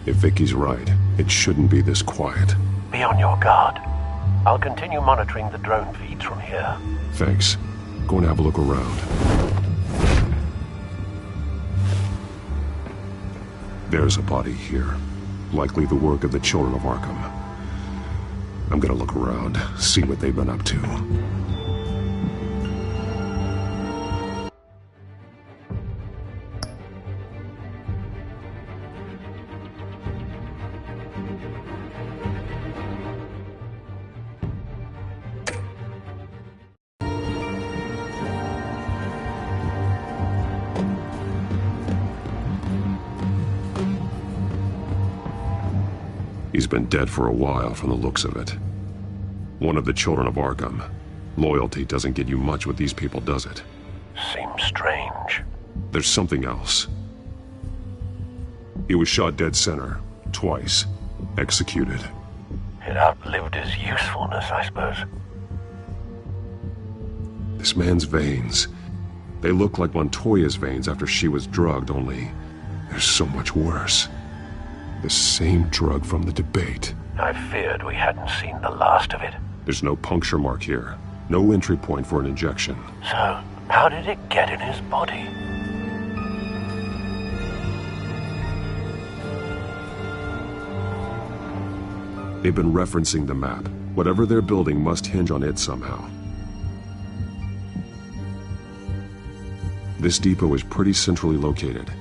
If Vicky's right, it shouldn't be this quiet. Be on your guard. I'll continue monitoring the drone feeds from here. Thanks. Go and have a look around. There's a body here. Likely the work of the children of Arkham. I'm gonna look around, see what they've been up to. He's been dead for a while from the looks of it. One of the children of Arkham. Loyalty doesn't get you much with these people, does it? Seems strange. There's something else. He was shot dead center, twice. Executed. It outlived his usefulness, I suppose. This man's veins. They look like Montoya's veins after she was drugged, only they're so much worse. The same drug from the debate. I feared we hadn't seen the last of it. There's no puncture mark here. No entry point for an injection. So, how did it get in his body? They've been referencing the map. Whatever they're building must hinge on it somehow. This depot is pretty centrally located.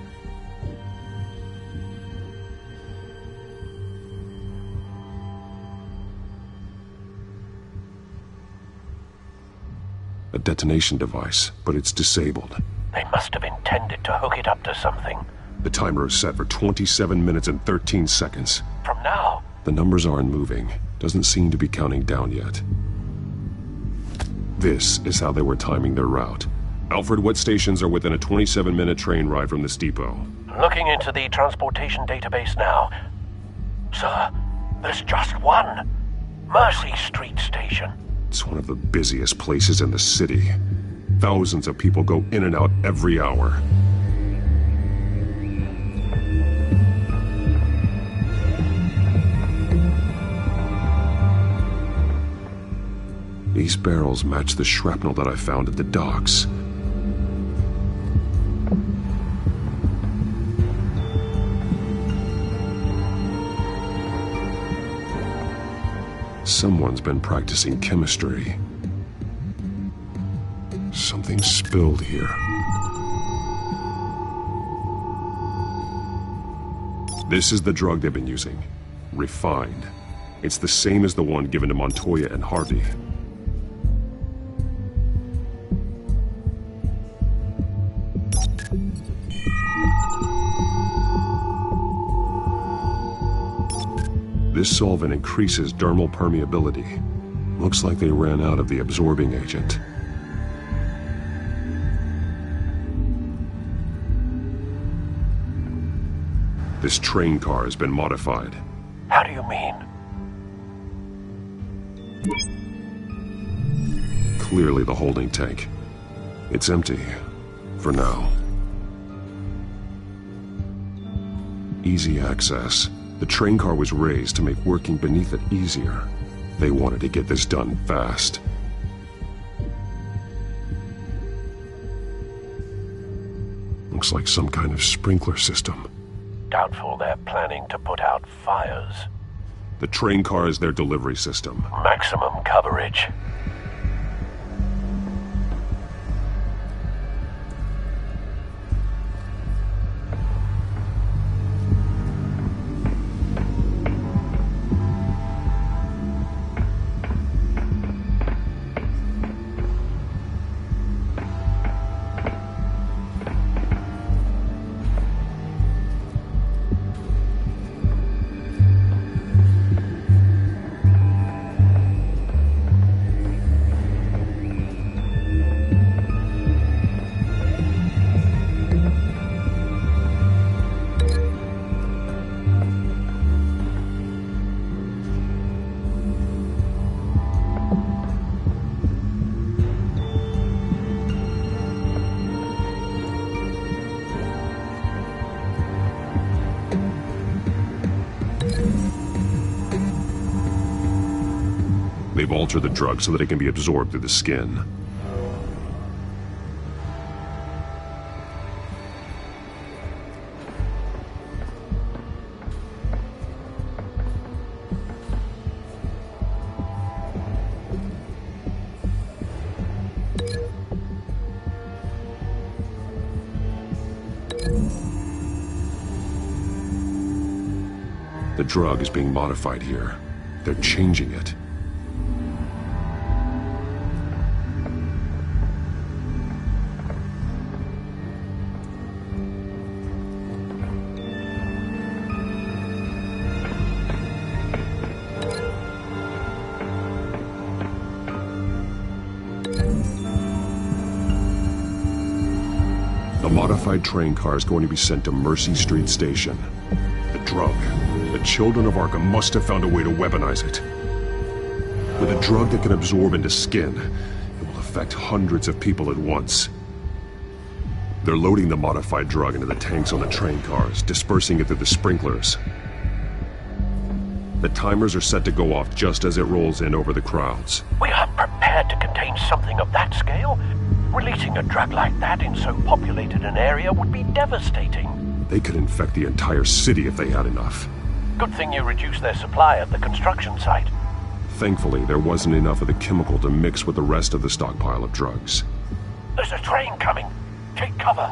A detonation device, but it's disabled. They must have intended to hook it up to something. The timer is set for 27 minutes and 13 seconds. From now? The numbers aren't moving. Doesn't seem to be counting down yet. This is how they were timing their route. Alfred, what stations are within a 27-minute train ride from this depot? Looking into the transportation database now. Sir, there's just one. Mercy Street Station. It's one of the busiest places in the city. Thousands of people go in and out every hour. These barrels match the shrapnel that I found at the docks. Someone's been practicing chemistry. Something spilled here. This is the drug they've been using. Refined. It's the same as the one given to Montoya and Harvey. This solvent increases dermal permeability. Looks like they ran out of the absorbing agent. This train car has been modified. How do you mean? Clearly the holding tank. It's empty. For now. Easy access. The train car was raised to make working beneath it easier. They wanted to get this done fast. Looks like some kind of sprinkler system. Doubtful they're planning to put out fires. The train car is their delivery system. Maximum coverage. They've altered the drug so that it can be absorbed through the skin. The drug is being modified here. They're changing it. The modified train car is going to be sent to Mercy Street Station. The drug. The children of Arkham must have found a way to weaponize it. With a drug that can absorb into skin, it will affect hundreds of people at once. They're loading the modified drug into the tanks on the train cars, dispersing it through the sprinklers. The timers are set to go off just as it rolls in over the crowds. We aren't prepared to contain something of that scale. Releasing a drug like that in so populated an area would be devastating. They could infect the entire city if they had enough. Good thing you reduced their supply at the construction site. Thankfully, there wasn't enough of the chemical to mix with the rest of the stockpile of drugs. There's a train coming. Take cover.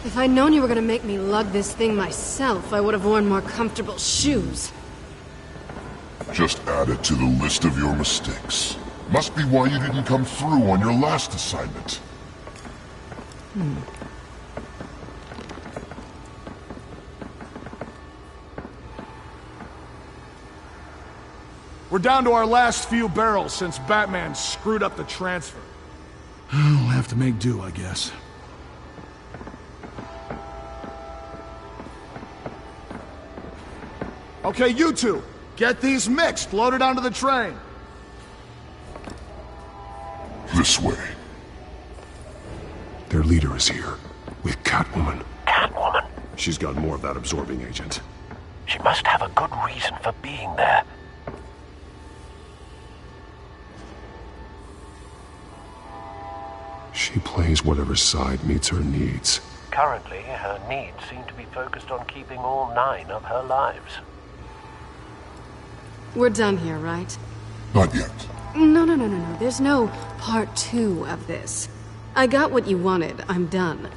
If I'd known you were gonna make me lug this thing myself, I would have worn more comfortable shoes. Just add it to the list of your mistakes. Must be why you didn't come through on your last assignment. We're down to our last few barrels since Batman screwed up the transfer. We'll have to make do, I guess. Okay, you two, get these mixed, loaded onto the train. This way. Their leader is here, with Catwoman. Catwoman? She's got more of that absorbing agent. She must have a good reason for being there. She plays whatever side meets her needs. Currently, her needs seem to be focused on keeping all 9 of her lives. We're done here, right? Not yet. No. There's no part 2 of this. I got what you wanted. I'm done.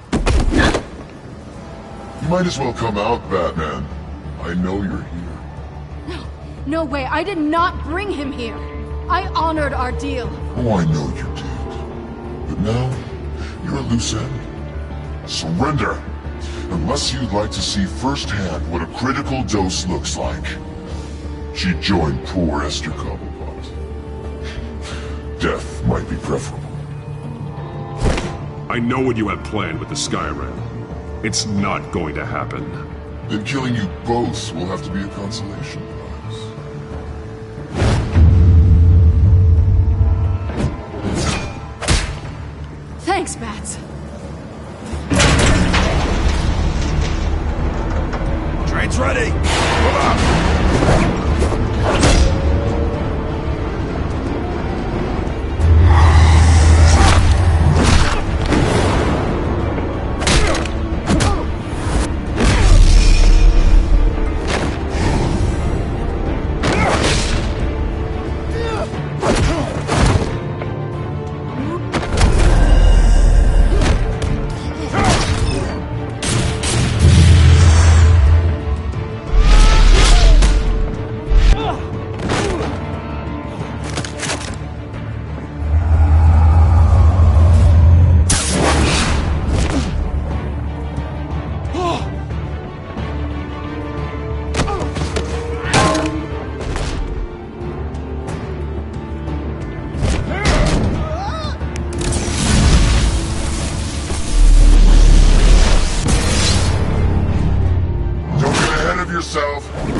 You might as well come out, Batman. I know you're here. No way. I did not bring him here. I honored our deal. Oh, I know you did. But now, you're a loose end. Surrender! Unless you'd like to see firsthand what a critical dose looks like. She joined poor Esther Cobblepot. Death might be preferable. I know what you had planned with the Skyrim. It's not going to happen. Then killing you both will have to be a consolation prize. Thanks, Bats. Train's ready! Come on!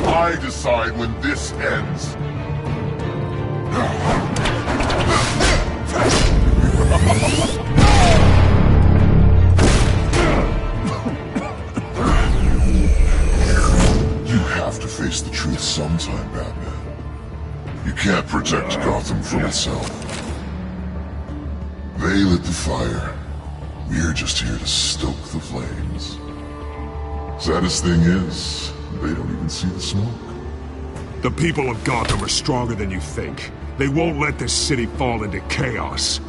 I decide when this ends. You have to face the truth sometime, Batman. You can't protect Gotham from itself. They lit the fire. We're just here to stoke the flames. Saddest thing is, they don't even see the smoke. The people of Gotham are stronger than you think. They won't let this city fall into chaos.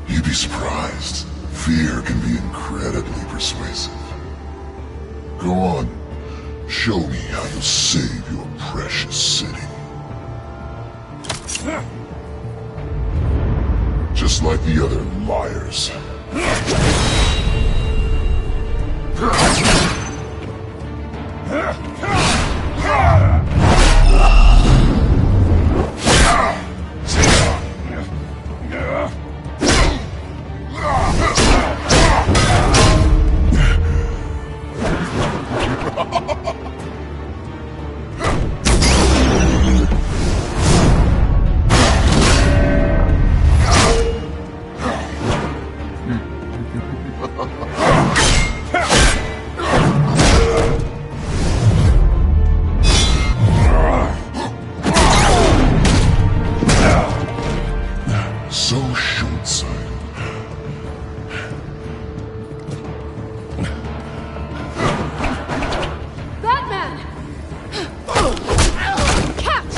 You'd be surprised. Fear can be incredibly persuasive. Go on. Show me how you'll save your precious city. Just like the other liars. So short-sighted. Batman! Catch!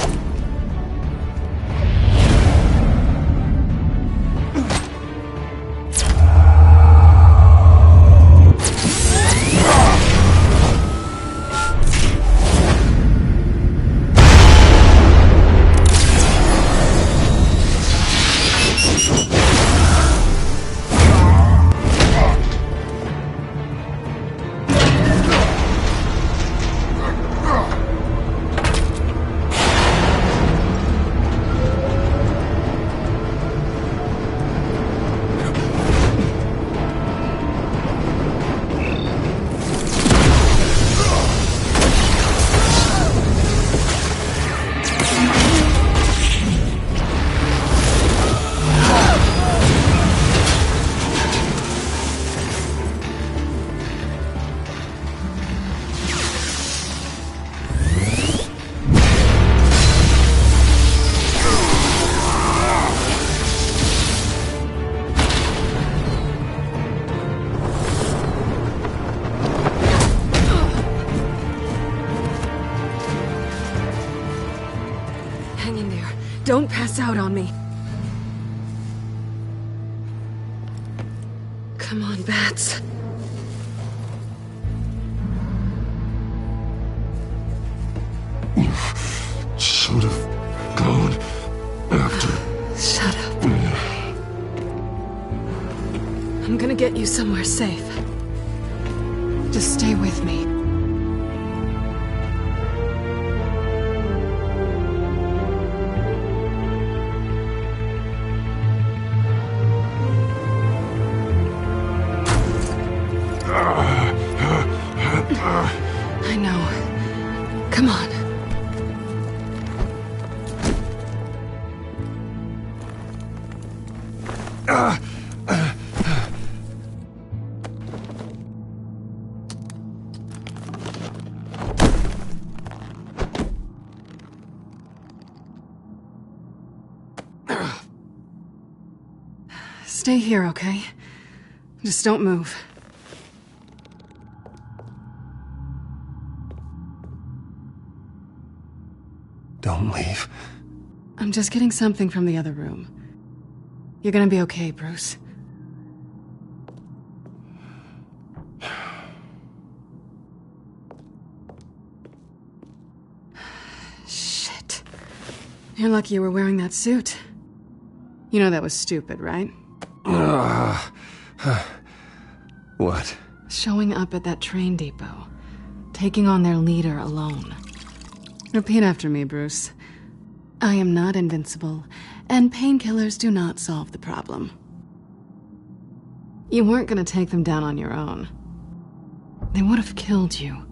Don't pass out on me. Come on, Bats. You should have gone after... Shut up. I'm gonna get you somewhere safe. Just stay with me. I know. Come on. Stay here, okay? Just don't move. Don't leave. I'm just getting something from the other room. You're gonna be okay, Bruce. Shit. You're lucky you were wearing that suit. You know that was stupid, right? What? Showing up at that train depot. Taking on their leader alone. Repeat after me, Bruce. I am not invincible, and painkillers do not solve the problem. You weren't gonna take them down on your own. They would have killed you.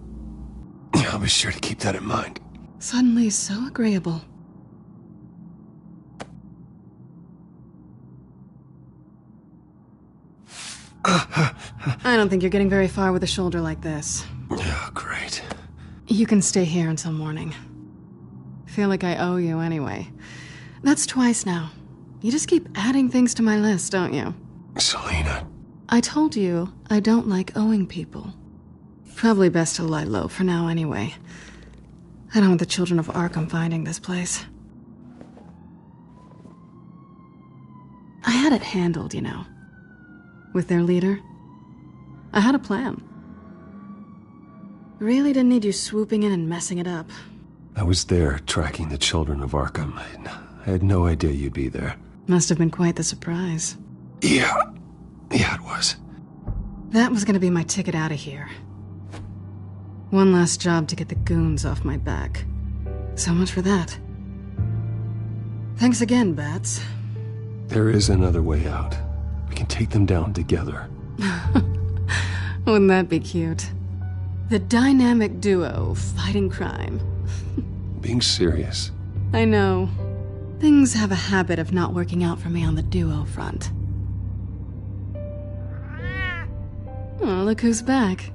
I'll be sure to keep that in mind. Suddenly so agreeable. I don't think you're getting very far with a shoulder like this. Oh, great. You can stay here until morning. Feel like I owe you anyway. That's twice now. You just keep adding things to my list, don't you? Selina. I told you I don't like owing people. Probably best to lie low for now anyway. I don't want the children of Arkham finding this place. I had it handled, you know. With their leader. I had a plan. Really didn't need you swooping in and messing it up. I was there tracking the children of Arkham. I had no idea you'd be there. Must have been quite the surprise. Yeah, it was. That was gonna be my ticket out of here. One last job to get the goons off my back. So much for that. Thanks again, Bats. There is another way out. We can take them down together. Wouldn't that be cute? The dynamic duo fighting crime. Being serious. I know. Things have a habit of not working out for me on the duo front. Oh, look who's back.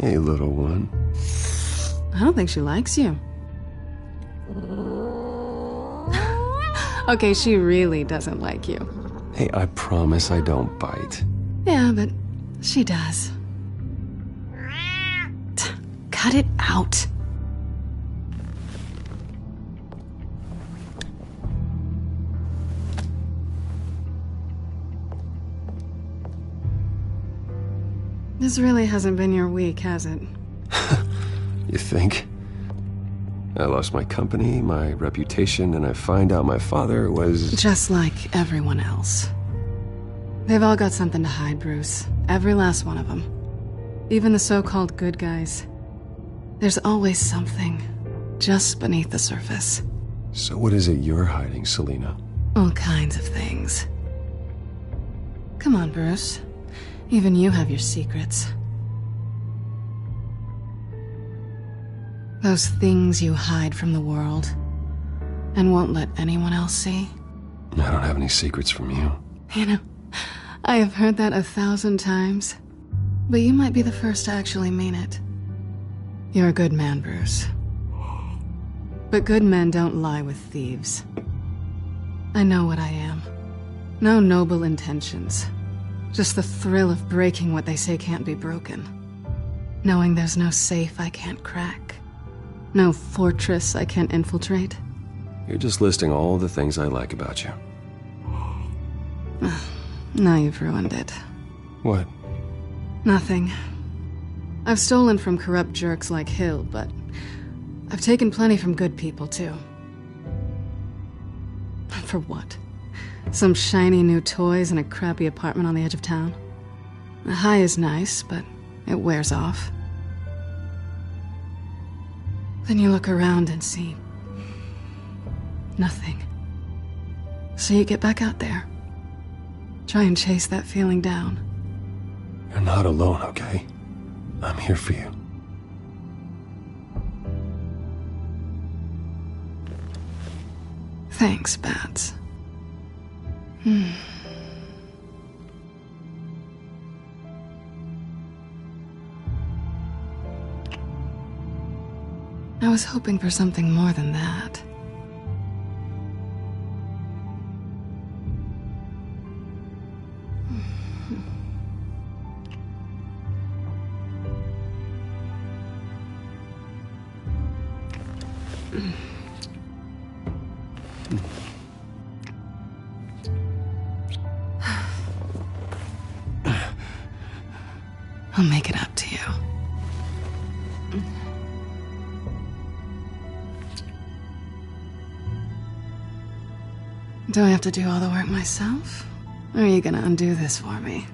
Hey, little one. I don't think she likes you. Okay, she really doesn't like you. Hey, I promise I don't bite. Yeah, but she does. Cut it out. This really hasn't been your week, has it? You think? I lost my company, my reputation, and I find out my father was... Just like everyone else. They've all got something to hide, Bruce. Every last one of them. Even the so-called good guys. There's always something just beneath the surface. So what is it you're hiding, Selina? All kinds of things. Come on, Bruce. Even you have your secrets. Those things you hide from the world and won't let anyone else see. I don't have any secrets from you. You know, I have heard that 1,000 times, but you might be the first to actually mean it. You're a good man, Bruce. But good men don't lie with thieves. I know what I am. No noble intentions. Just the thrill of breaking what they say can't be broken. Knowing there's no safe I can't crack. No fortress I can't infiltrate? You're just listing all the things I like about you. Now you've ruined it. What? Nothing. I've stolen from corrupt jerks like Hill, but I've taken plenty from good people, too. For what? Some shiny new toys and a crappy apartment on the edge of town? The high is nice, but it wears off. Then you look around and see nothing. So you get back out there. Try and chase that feeling down. You're not alone, okay? I'm here for you. Thanks, Bats. I was hoping for something more than that. I'll make it up to you. Do I have to do all the work myself? Or are you gonna undo this for me?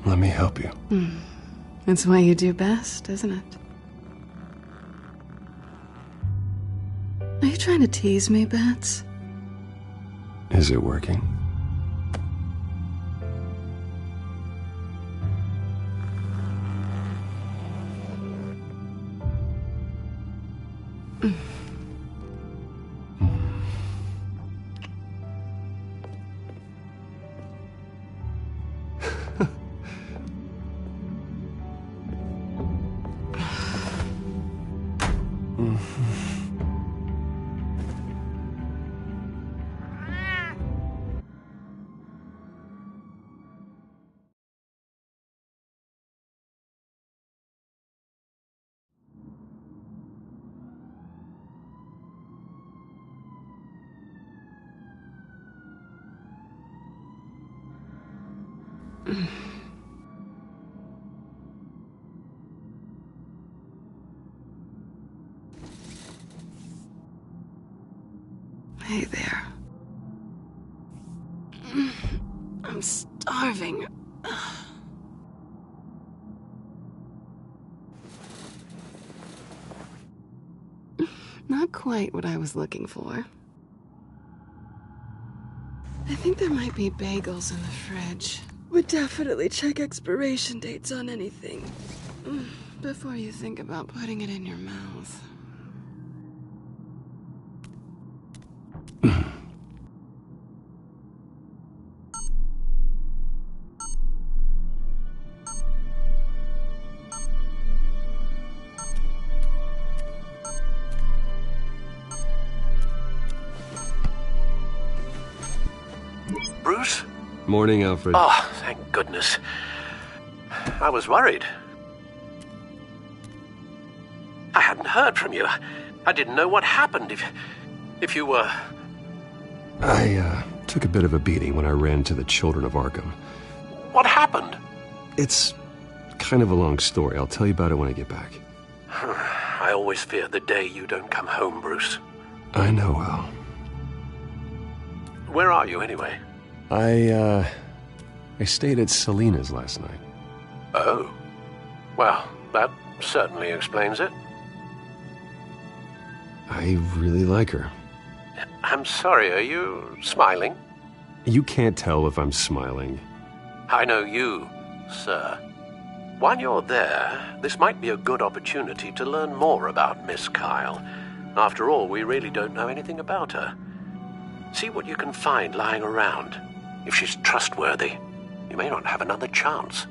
Let me help you. It's what you do best, isn't it? Are you trying to tease me, Bats? Is it working? Hey there. I'm starving. Not quite what I was looking for. I think there might be bagels in the fridge. Would definitely check expiration dates on anything before you think about putting it in your mouth. Bruce? Morning, Alfred. Oh, thank goodness. I was worried. I hadn't heard from you. I didn't know what happened if you were... I took a bit of a beating when I ran to the Children of Arkham. What happened? It's kind of a long story. I'll tell you about it when I get back. I always fear the day you don't come home, Bruce. I know, Al. Where are you, anyway? I stayed at Selina's last night. Oh. Well, that certainly explains it. I really like her. I'm sorry, are you smiling? You can't tell if I'm smiling. I know you, sir. While you're there, this might be a good opportunity to learn more about Miss Kyle. After all, we really don't know anything about her. See what you can find lying around. If she's trustworthy, you may not have another chance.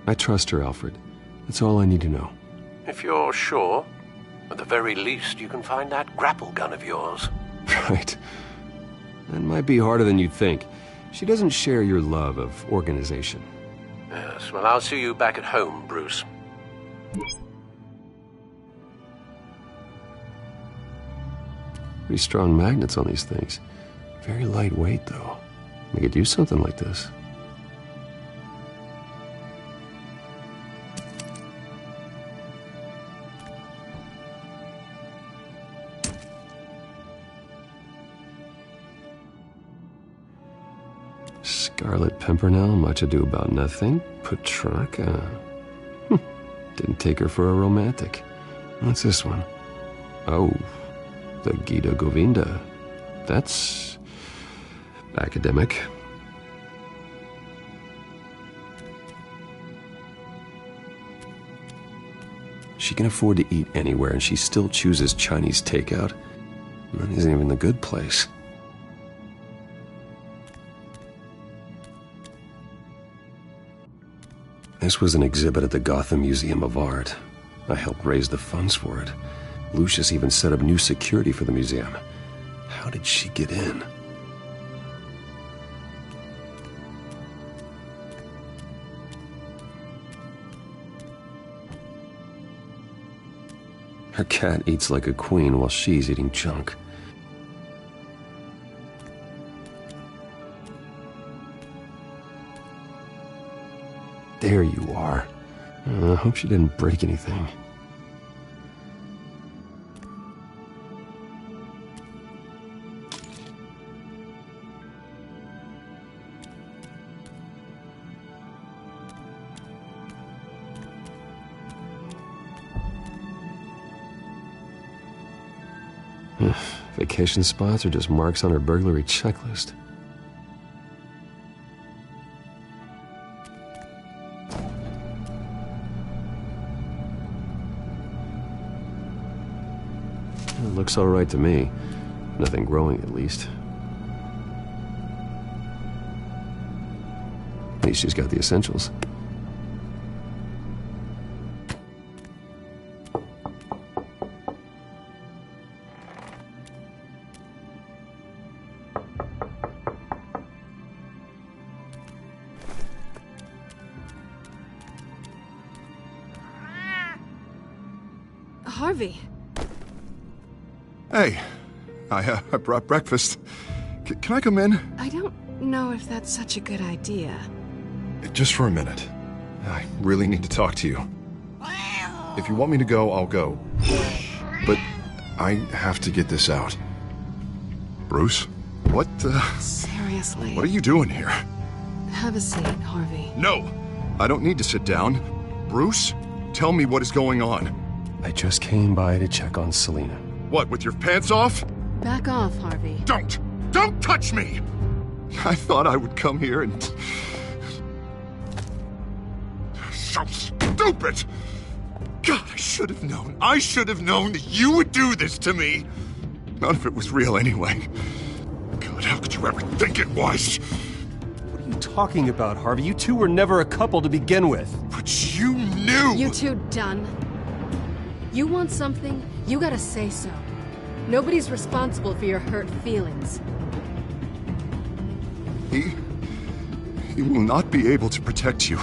I trust her, Alfred. That's all I need to know. If you're sure, at the very least, you can find that grapple gun of yours. Right. That might be harder than you'd think. She doesn't share your love of organization. Yes, well, I'll see you back at home, Bruce. Pretty strong magnets on these things. Very lightweight, though. We could use something like this. Scarlet Pimpernel, much ado about nothing. Petrarca. Didn't take her for a romantic. What's this one? Oh, the Gita Govinda. That's academic. She can afford to eat anywhere, and she still chooses Chinese takeout. That isn't even the good place. This was an exhibit at the Gotham Museum of Art. I helped raise the funds for it. Lucius even set up new security for the museum. How did she get in? Her cat eats like a queen while she's eating junk. There you are. I hope she didn't break anything. Vacation spots are just marks on her burglary checklist. It looks all right to me. Nothing growing, at least. At least she's got the essentials. Harvey. Hey, I brought breakfast. Can I come in? I don't know if that's such a good idea. Just for a minute. I really need to talk to you. If you want me to go, I'll go. But I have to get this out. Bruce? What, Seriously. What are you doing here? Have a seat, Harvey. No! I don't need to sit down. Bruce, tell me what is going on. I just came by to check on Selina. What, with your pants off? Back off, Harvey. Don't! Don't touch me! I thought I would come here and... So stupid! God, I should have known. I should have known that you would do this to me. None of it was real anyway. God, how could you ever think it was? What are you talking about, Harvey? You two were never a couple to begin with. But you knew! You two done? You want something, you gotta say so. Nobody's responsible for your hurt feelings. He will not be able to protect you.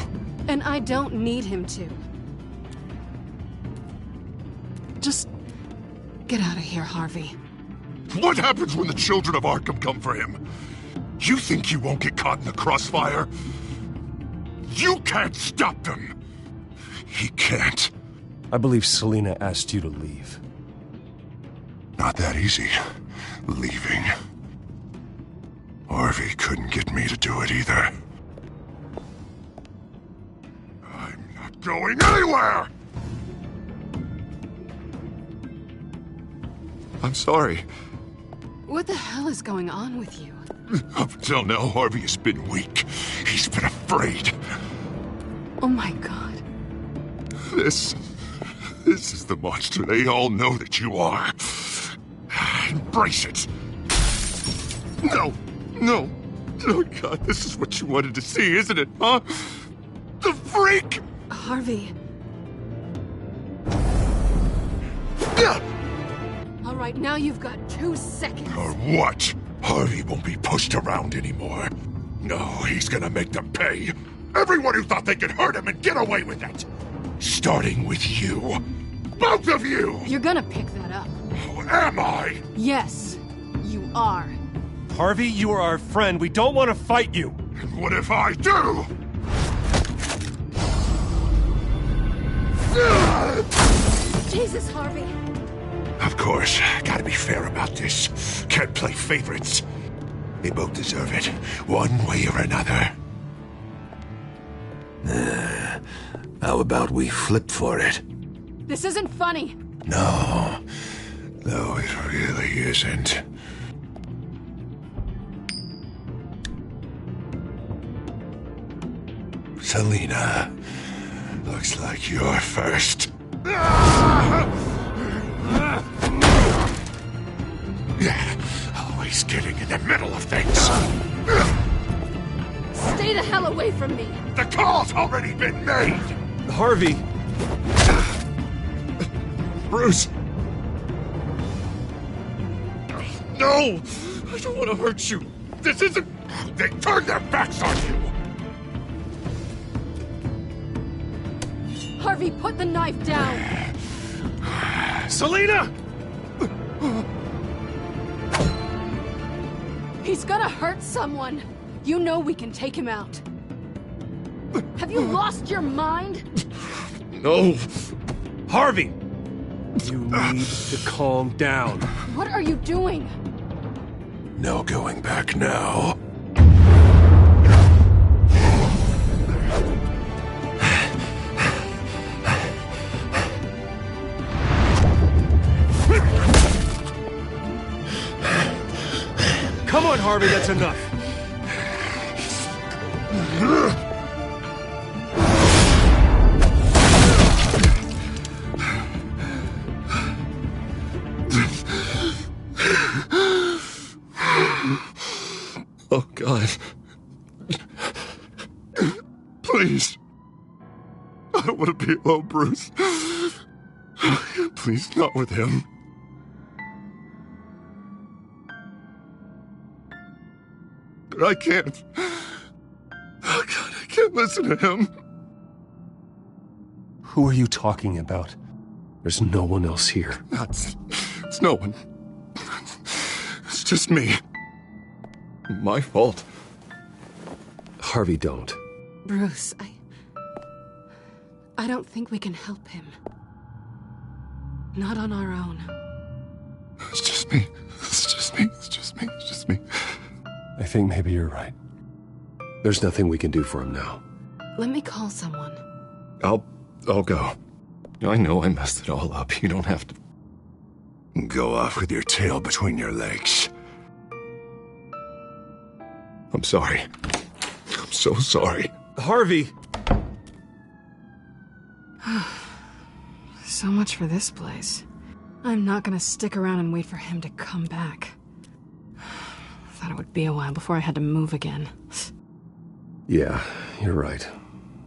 And I don't need him to. Just get out of here, Harvey. What happens when the children of Arkham come for him? You think you won't get caught in the crossfire? You can't stop them! He can't. I believe Selina asked you to leave. Not that easy. Leaving. Harvey couldn't get me to do it either. I'm not going anywhere! I'm sorry. What the hell is going on with you? Up until now, Harvey has been weak. He's been afraid. Oh my God. This is the monster they all know that you are. Embrace it. No. Oh God, this is what you wanted to see, isn't it, huh? The freak! Harvey. All right, now you've got 2 seconds. Or what? Harvey won't be pushed around anymore. No, he's gonna make them pay. Everyone who thought they could hurt him and get away with it! Starting with you. Both of you! You're gonna pick that up. Who am I? Yes, you are. Harvey, you are our friend. We don't want to fight you. And what if I do? Jesus, Harvey. Of course, gotta be fair about this. Can't play favorites. They both deserve it, one way or another. How about we flip for it? This isn't funny. No, it really isn't. Selina, looks like you're first. Yeah, always getting in the middle of things. Stay the hell away from me. The call's already been made. Harvey. Bruce. No, I don't want to hurt you. This isn't... They turned their backs on you. Harvey, put the knife down. Selina! He's gonna hurt someone. You know we can take him out. Have you lost your mind? No. Harvey! You need to calm down. What are you doing? No going back now. Come on, Harvey, that's enough. Oh, God. Please. I don't want to be alone, Bruce. Please, not with him. But I can't. Oh, God, I can't listen to him. Who are you talking about? There's no one else here. It's no one. It's just me. My fault. Harvey, don't. Bruce, I don't think we can help him. Not on our own. It's just me. It's just me. It's just me. It's just me. I think maybe you're right. There's nothing we can do for him now. Let me call someone. I'll go. I know I messed it all up. You don't have to go off with your tail between your legs. I'm sorry. I'm so sorry. Harvey! So much for this place. I'm not gonna stick around and wait for him to come back. Thought it would be a while before I had to move again. Yeah, you're right.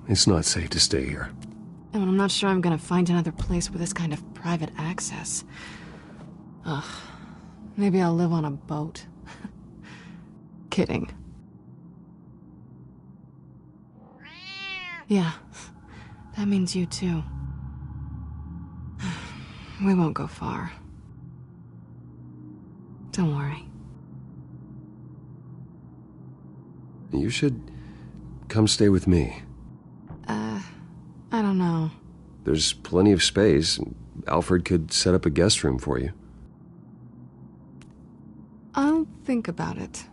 It's not safe to stay here. And I'm not sure I'm gonna find another place with this kind of private access. Ugh. Maybe I'll live on a boat. Kidding. Yeah. That means you too. We won't go far. Don't worry. You should come stay with me. I don't know. There's plenty of space. Alfred could set up a guest room for you. I'll think about it.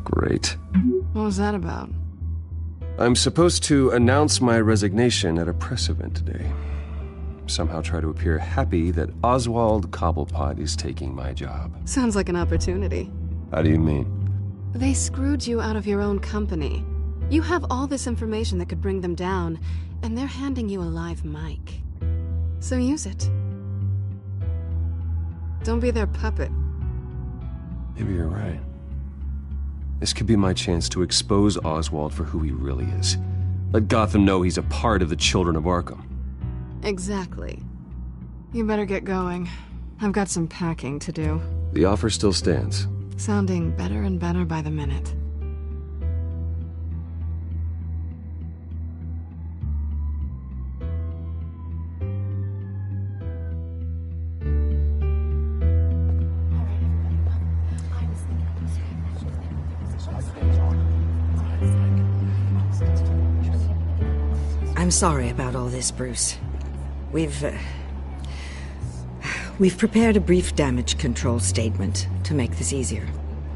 Great. What was that about? I'm supposed to announce my resignation at a press event today. Somehow try to appear happy that Oswald Cobblepot is taking my job. Sounds like an opportunity. How do you mean? They screwed you out of your own company. You have all this information that could bring them down, and they're handing you a live mic. So use it. Don't be their puppet. Maybe you're right. This could be my chance to expose Oswald for who he really is. Let Gotham know he's a part of the Children of Arkham. Exactly. You better get going. I've got some packing to do. The offer still stands. Sounding better and better by the minute. I'm sorry about all this, Bruce. We've prepared a brief damage control statement to make this easier.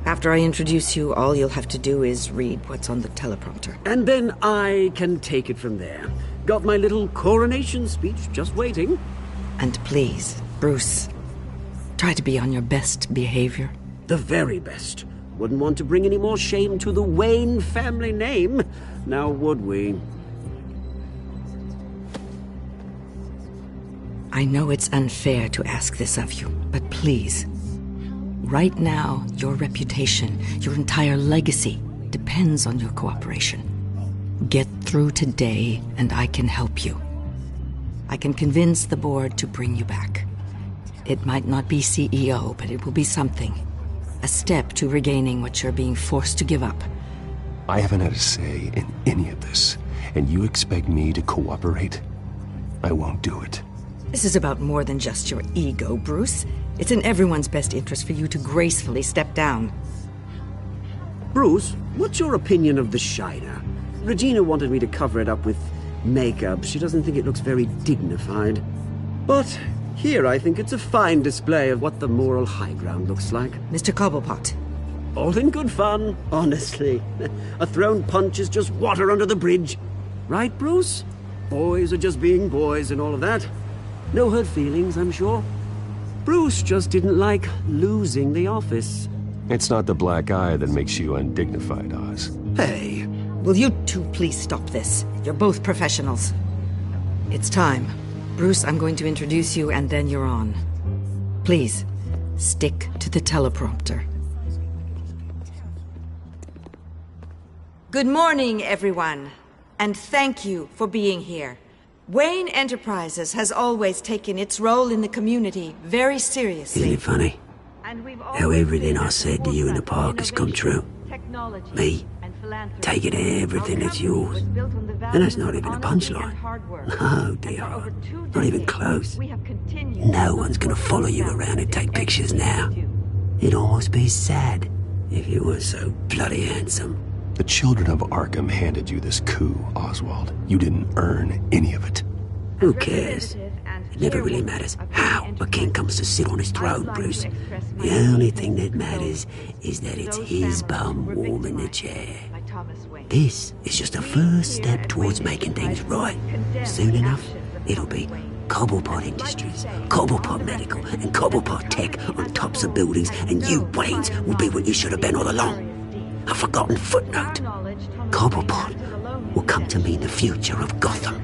After I introduce you, all you'll have to do is read what's on the teleprompter. And then I can take it from there. Got my little coronation speech just waiting. And please, Bruce, try to be on your best behavior. The very best. Wouldn't want to bring any more shame to the Wayne family name, now would we? I know it's unfair to ask this of you, but please, right now, your reputation, your entire legacy, depends on your cooperation. Get through today, and I can help you. I can convince the board to bring you back. It might not be CEO, but it will be something. A step to regaining what you're being forced to give up. I haven't had a say in any of this, and you expect me to cooperate? I won't do it. This is about more than just your ego, Bruce. It's in everyone's best interest for you to gracefully step down. Bruce, what's your opinion of the Shiner? Regina wanted me to cover it up with makeup. She doesn't think it looks very dignified. But here I think it's a fine display of what the moral high ground looks like. Mr. Cobblepot. All in good fun, honestly. A thrown punch is just water under the bridge. Right, Bruce? Boys are just being boys and all of that. No hurt feelings, I'm sure. Bruce just didn't like losing the office. It's not the black eye that makes you undignified, Oz. Hey. Will you two please stop this? You're both professionals. It's time. Bruce, I'm going to introduce you and then you're on. Please, stick to the teleprompter. Good morning, everyone. And thank you for being here. Wayne Enterprises has always taken its role in the community very seriously. Isn't it funny? How everything I said to you in the park has come true. Me, taking everything that's yours. And that's not even a punchline. No, dear. Not even close. No one's gonna follow you around and take pictures now. It'd almost be sad if you weren't so bloody handsome. The children of Arkham handed you this coup, Oswald. You didn't earn any of it. Who cares? It never really matters how a king comes to sit on his throne, Bruce. The only thing that matters is that it's his bum warming the chair. This is just a first step towards making things right. Soon enough, it'll be Cobblepot Industries, Cobblepot Medical, and Cobblepot Tech on tops of buildings, and you, Waynes, will be what you should have been all along. A forgotten footnote. Cobblepot will come to mean the future of Gotham.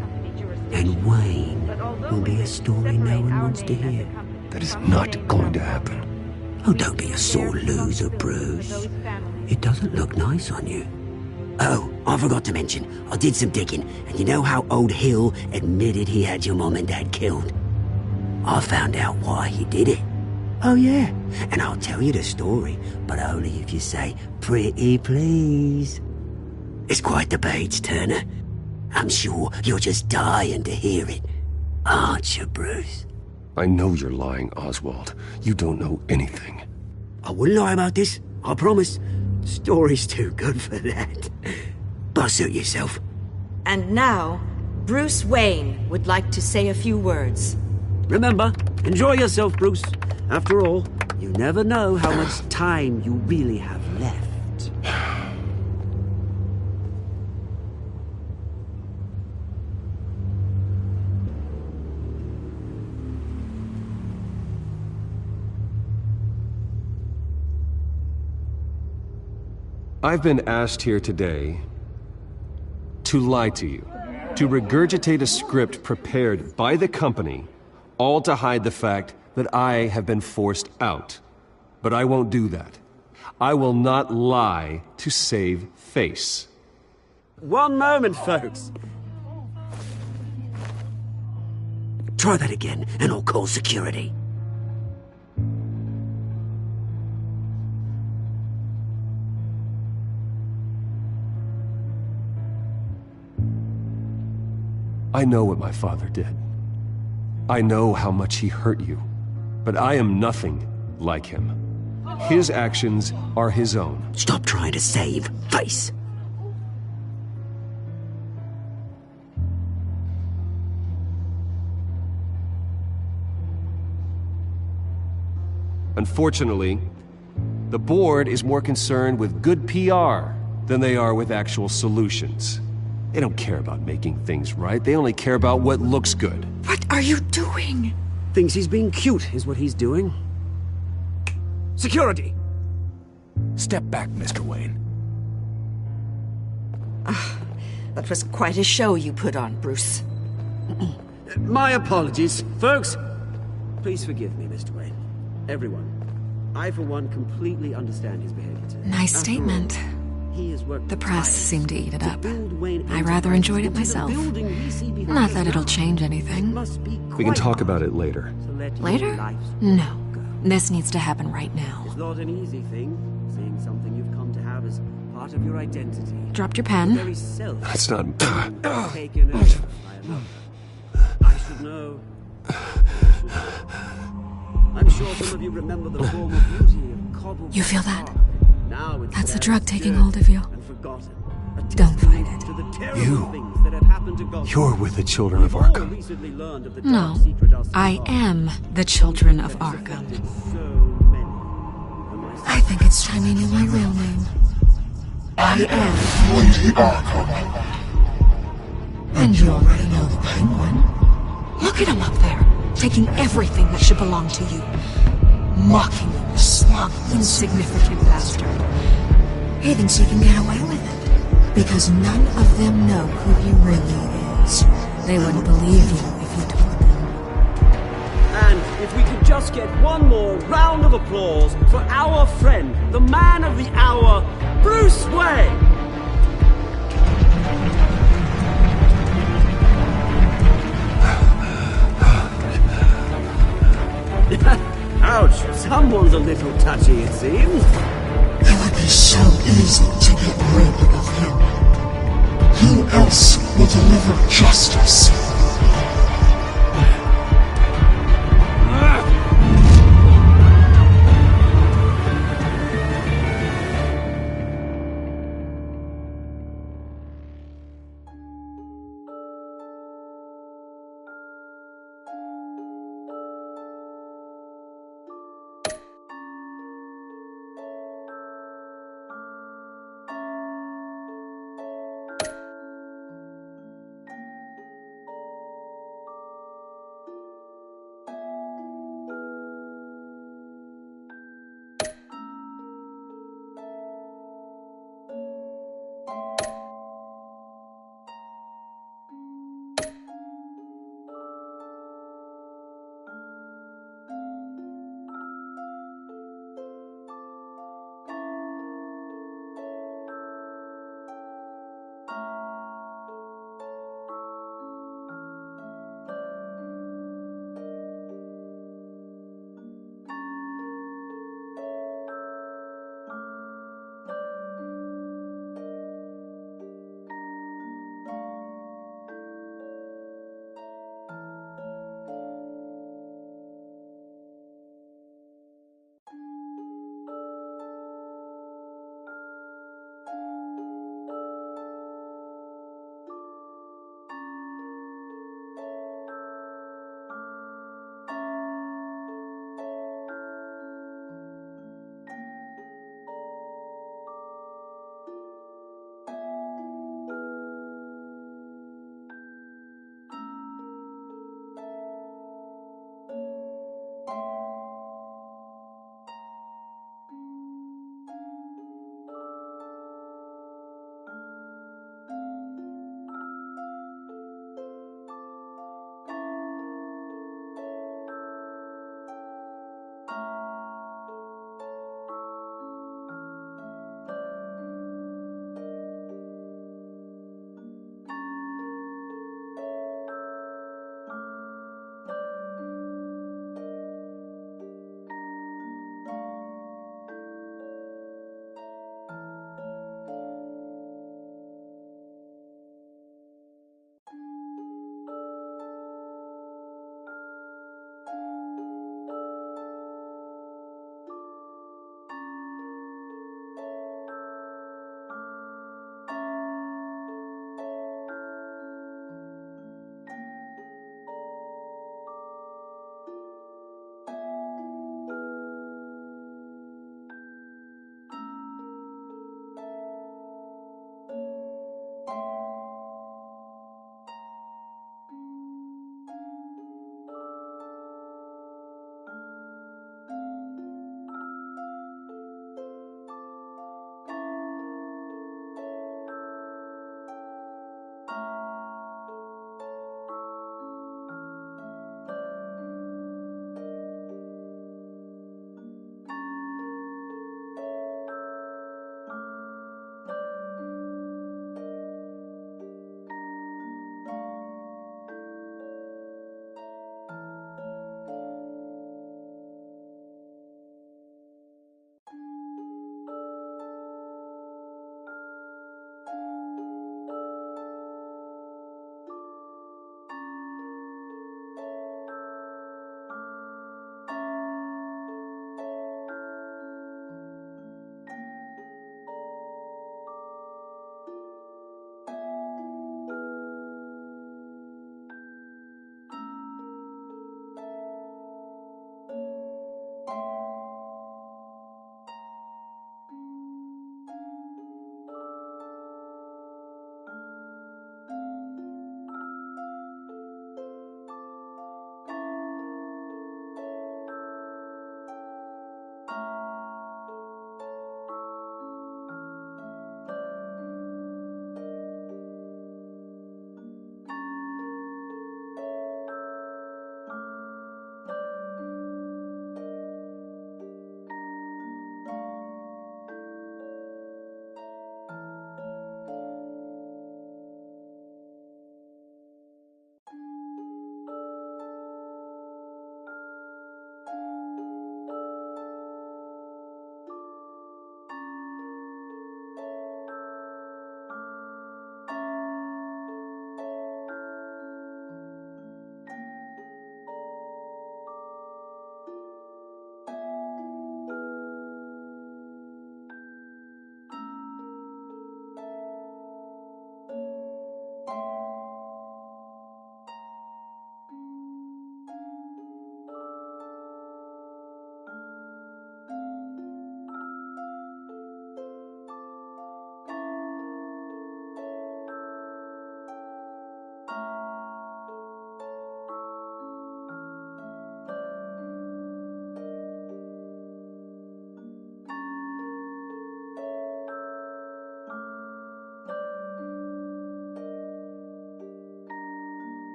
And Wayne will be a story no one wants to hear. That is not going to happen. Oh, don't be a sore loser, Bruce. It doesn't look nice on you. Oh, I forgot to mention, I did some digging, and you know how old Hill admitted he had your mom and dad killed? I found out why he did it. Oh, yeah, and I'll tell you the story, but only if you say, pretty please. It's quite the page turner. I'm sure you're just dying to hear it, aren't you, Bruce? I know you're lying, Oswald. You don't know anything. I wouldn't lie about this, I promise. Story's too good for that. But suit yourself. And now, Bruce Wayne would like to say a few words. Remember, enjoy yourself, Bruce. After all, you never know how much time you really have left. I've been asked here today to lie to you, to regurgitate a script prepared by the company, all to hide the fact that I have been forced out. But I won't do that. I will not lie to save face. One moment, folks. Try that again, and I'll call security. I know what my father did. I know how much he hurt you. But I am nothing like him. His actions are his own. Stop trying to save face. Unfortunately, the board is more concerned with good PR than they are with actual solutions. They don't care about making things right. They only care about what looks good. What are you doing? Thinks he's being cute, is what he's doing. Security! Step back, Mr. Wayne. That was quite a show you put on, Bruce. My apologies, folks. Please forgive me, Mr. Wayne. Everyone. I, for one, completely understand his behavior today. Nice statement. The press seemed to eat it up. I rather enjoyed it myself. Not that it'll change anything. We can talk about it later. Later? No. This needs to happen right now. It's not an easy thing, seeing something you've come to have as part of your identity. Dropped your pen? That's not... Taken over by another. I should know. I'm sure some of you remember the form of beauty of cobbled. You feel that? Now it's That's the drug taking hold of you. Don't fight it. You're with the children of Arkham. No, I am the children of Arkham. I think it's time you knew my real name. I am Lady Arkham. And you already know the Penguin. Look at him up there, taking everything that should belong to you. Mocking you, slug, insignificant bastard. He thinks he can get away with it, because none of them know who he really is. They wouldn't believe you if you told them. And if we could just get one more round of applause for our friend, the man of the hour, Bruce Wayne! Ouch, someone's a little touchy, it seems. It would be so easy to get rid of him. Who else will deliver justice?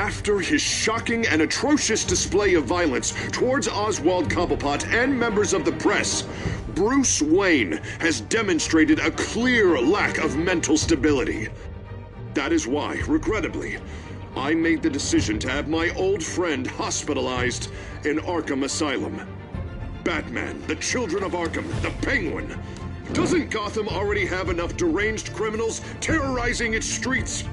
After his shocking and atrocious display of violence towards Oswald Cobblepot and members of the press, Bruce Wayne has demonstrated a clear lack of mental stability. That is why, regrettably, I made the decision to have my old friend hospitalized in Arkham Asylum. Batman, the Children of Arkham, the Penguin. Doesn't Gotham already have enough deranged criminals terrorizing its streets?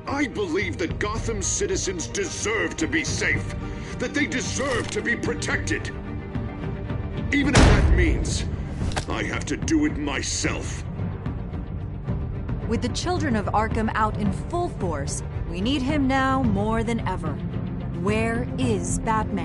I believe that Gotham's citizens deserve to be safe, that they deserve to be protected. Even if that means I have to do it myself. With the Children of Arkham out in full force, we need him now more than ever. Where is Batman?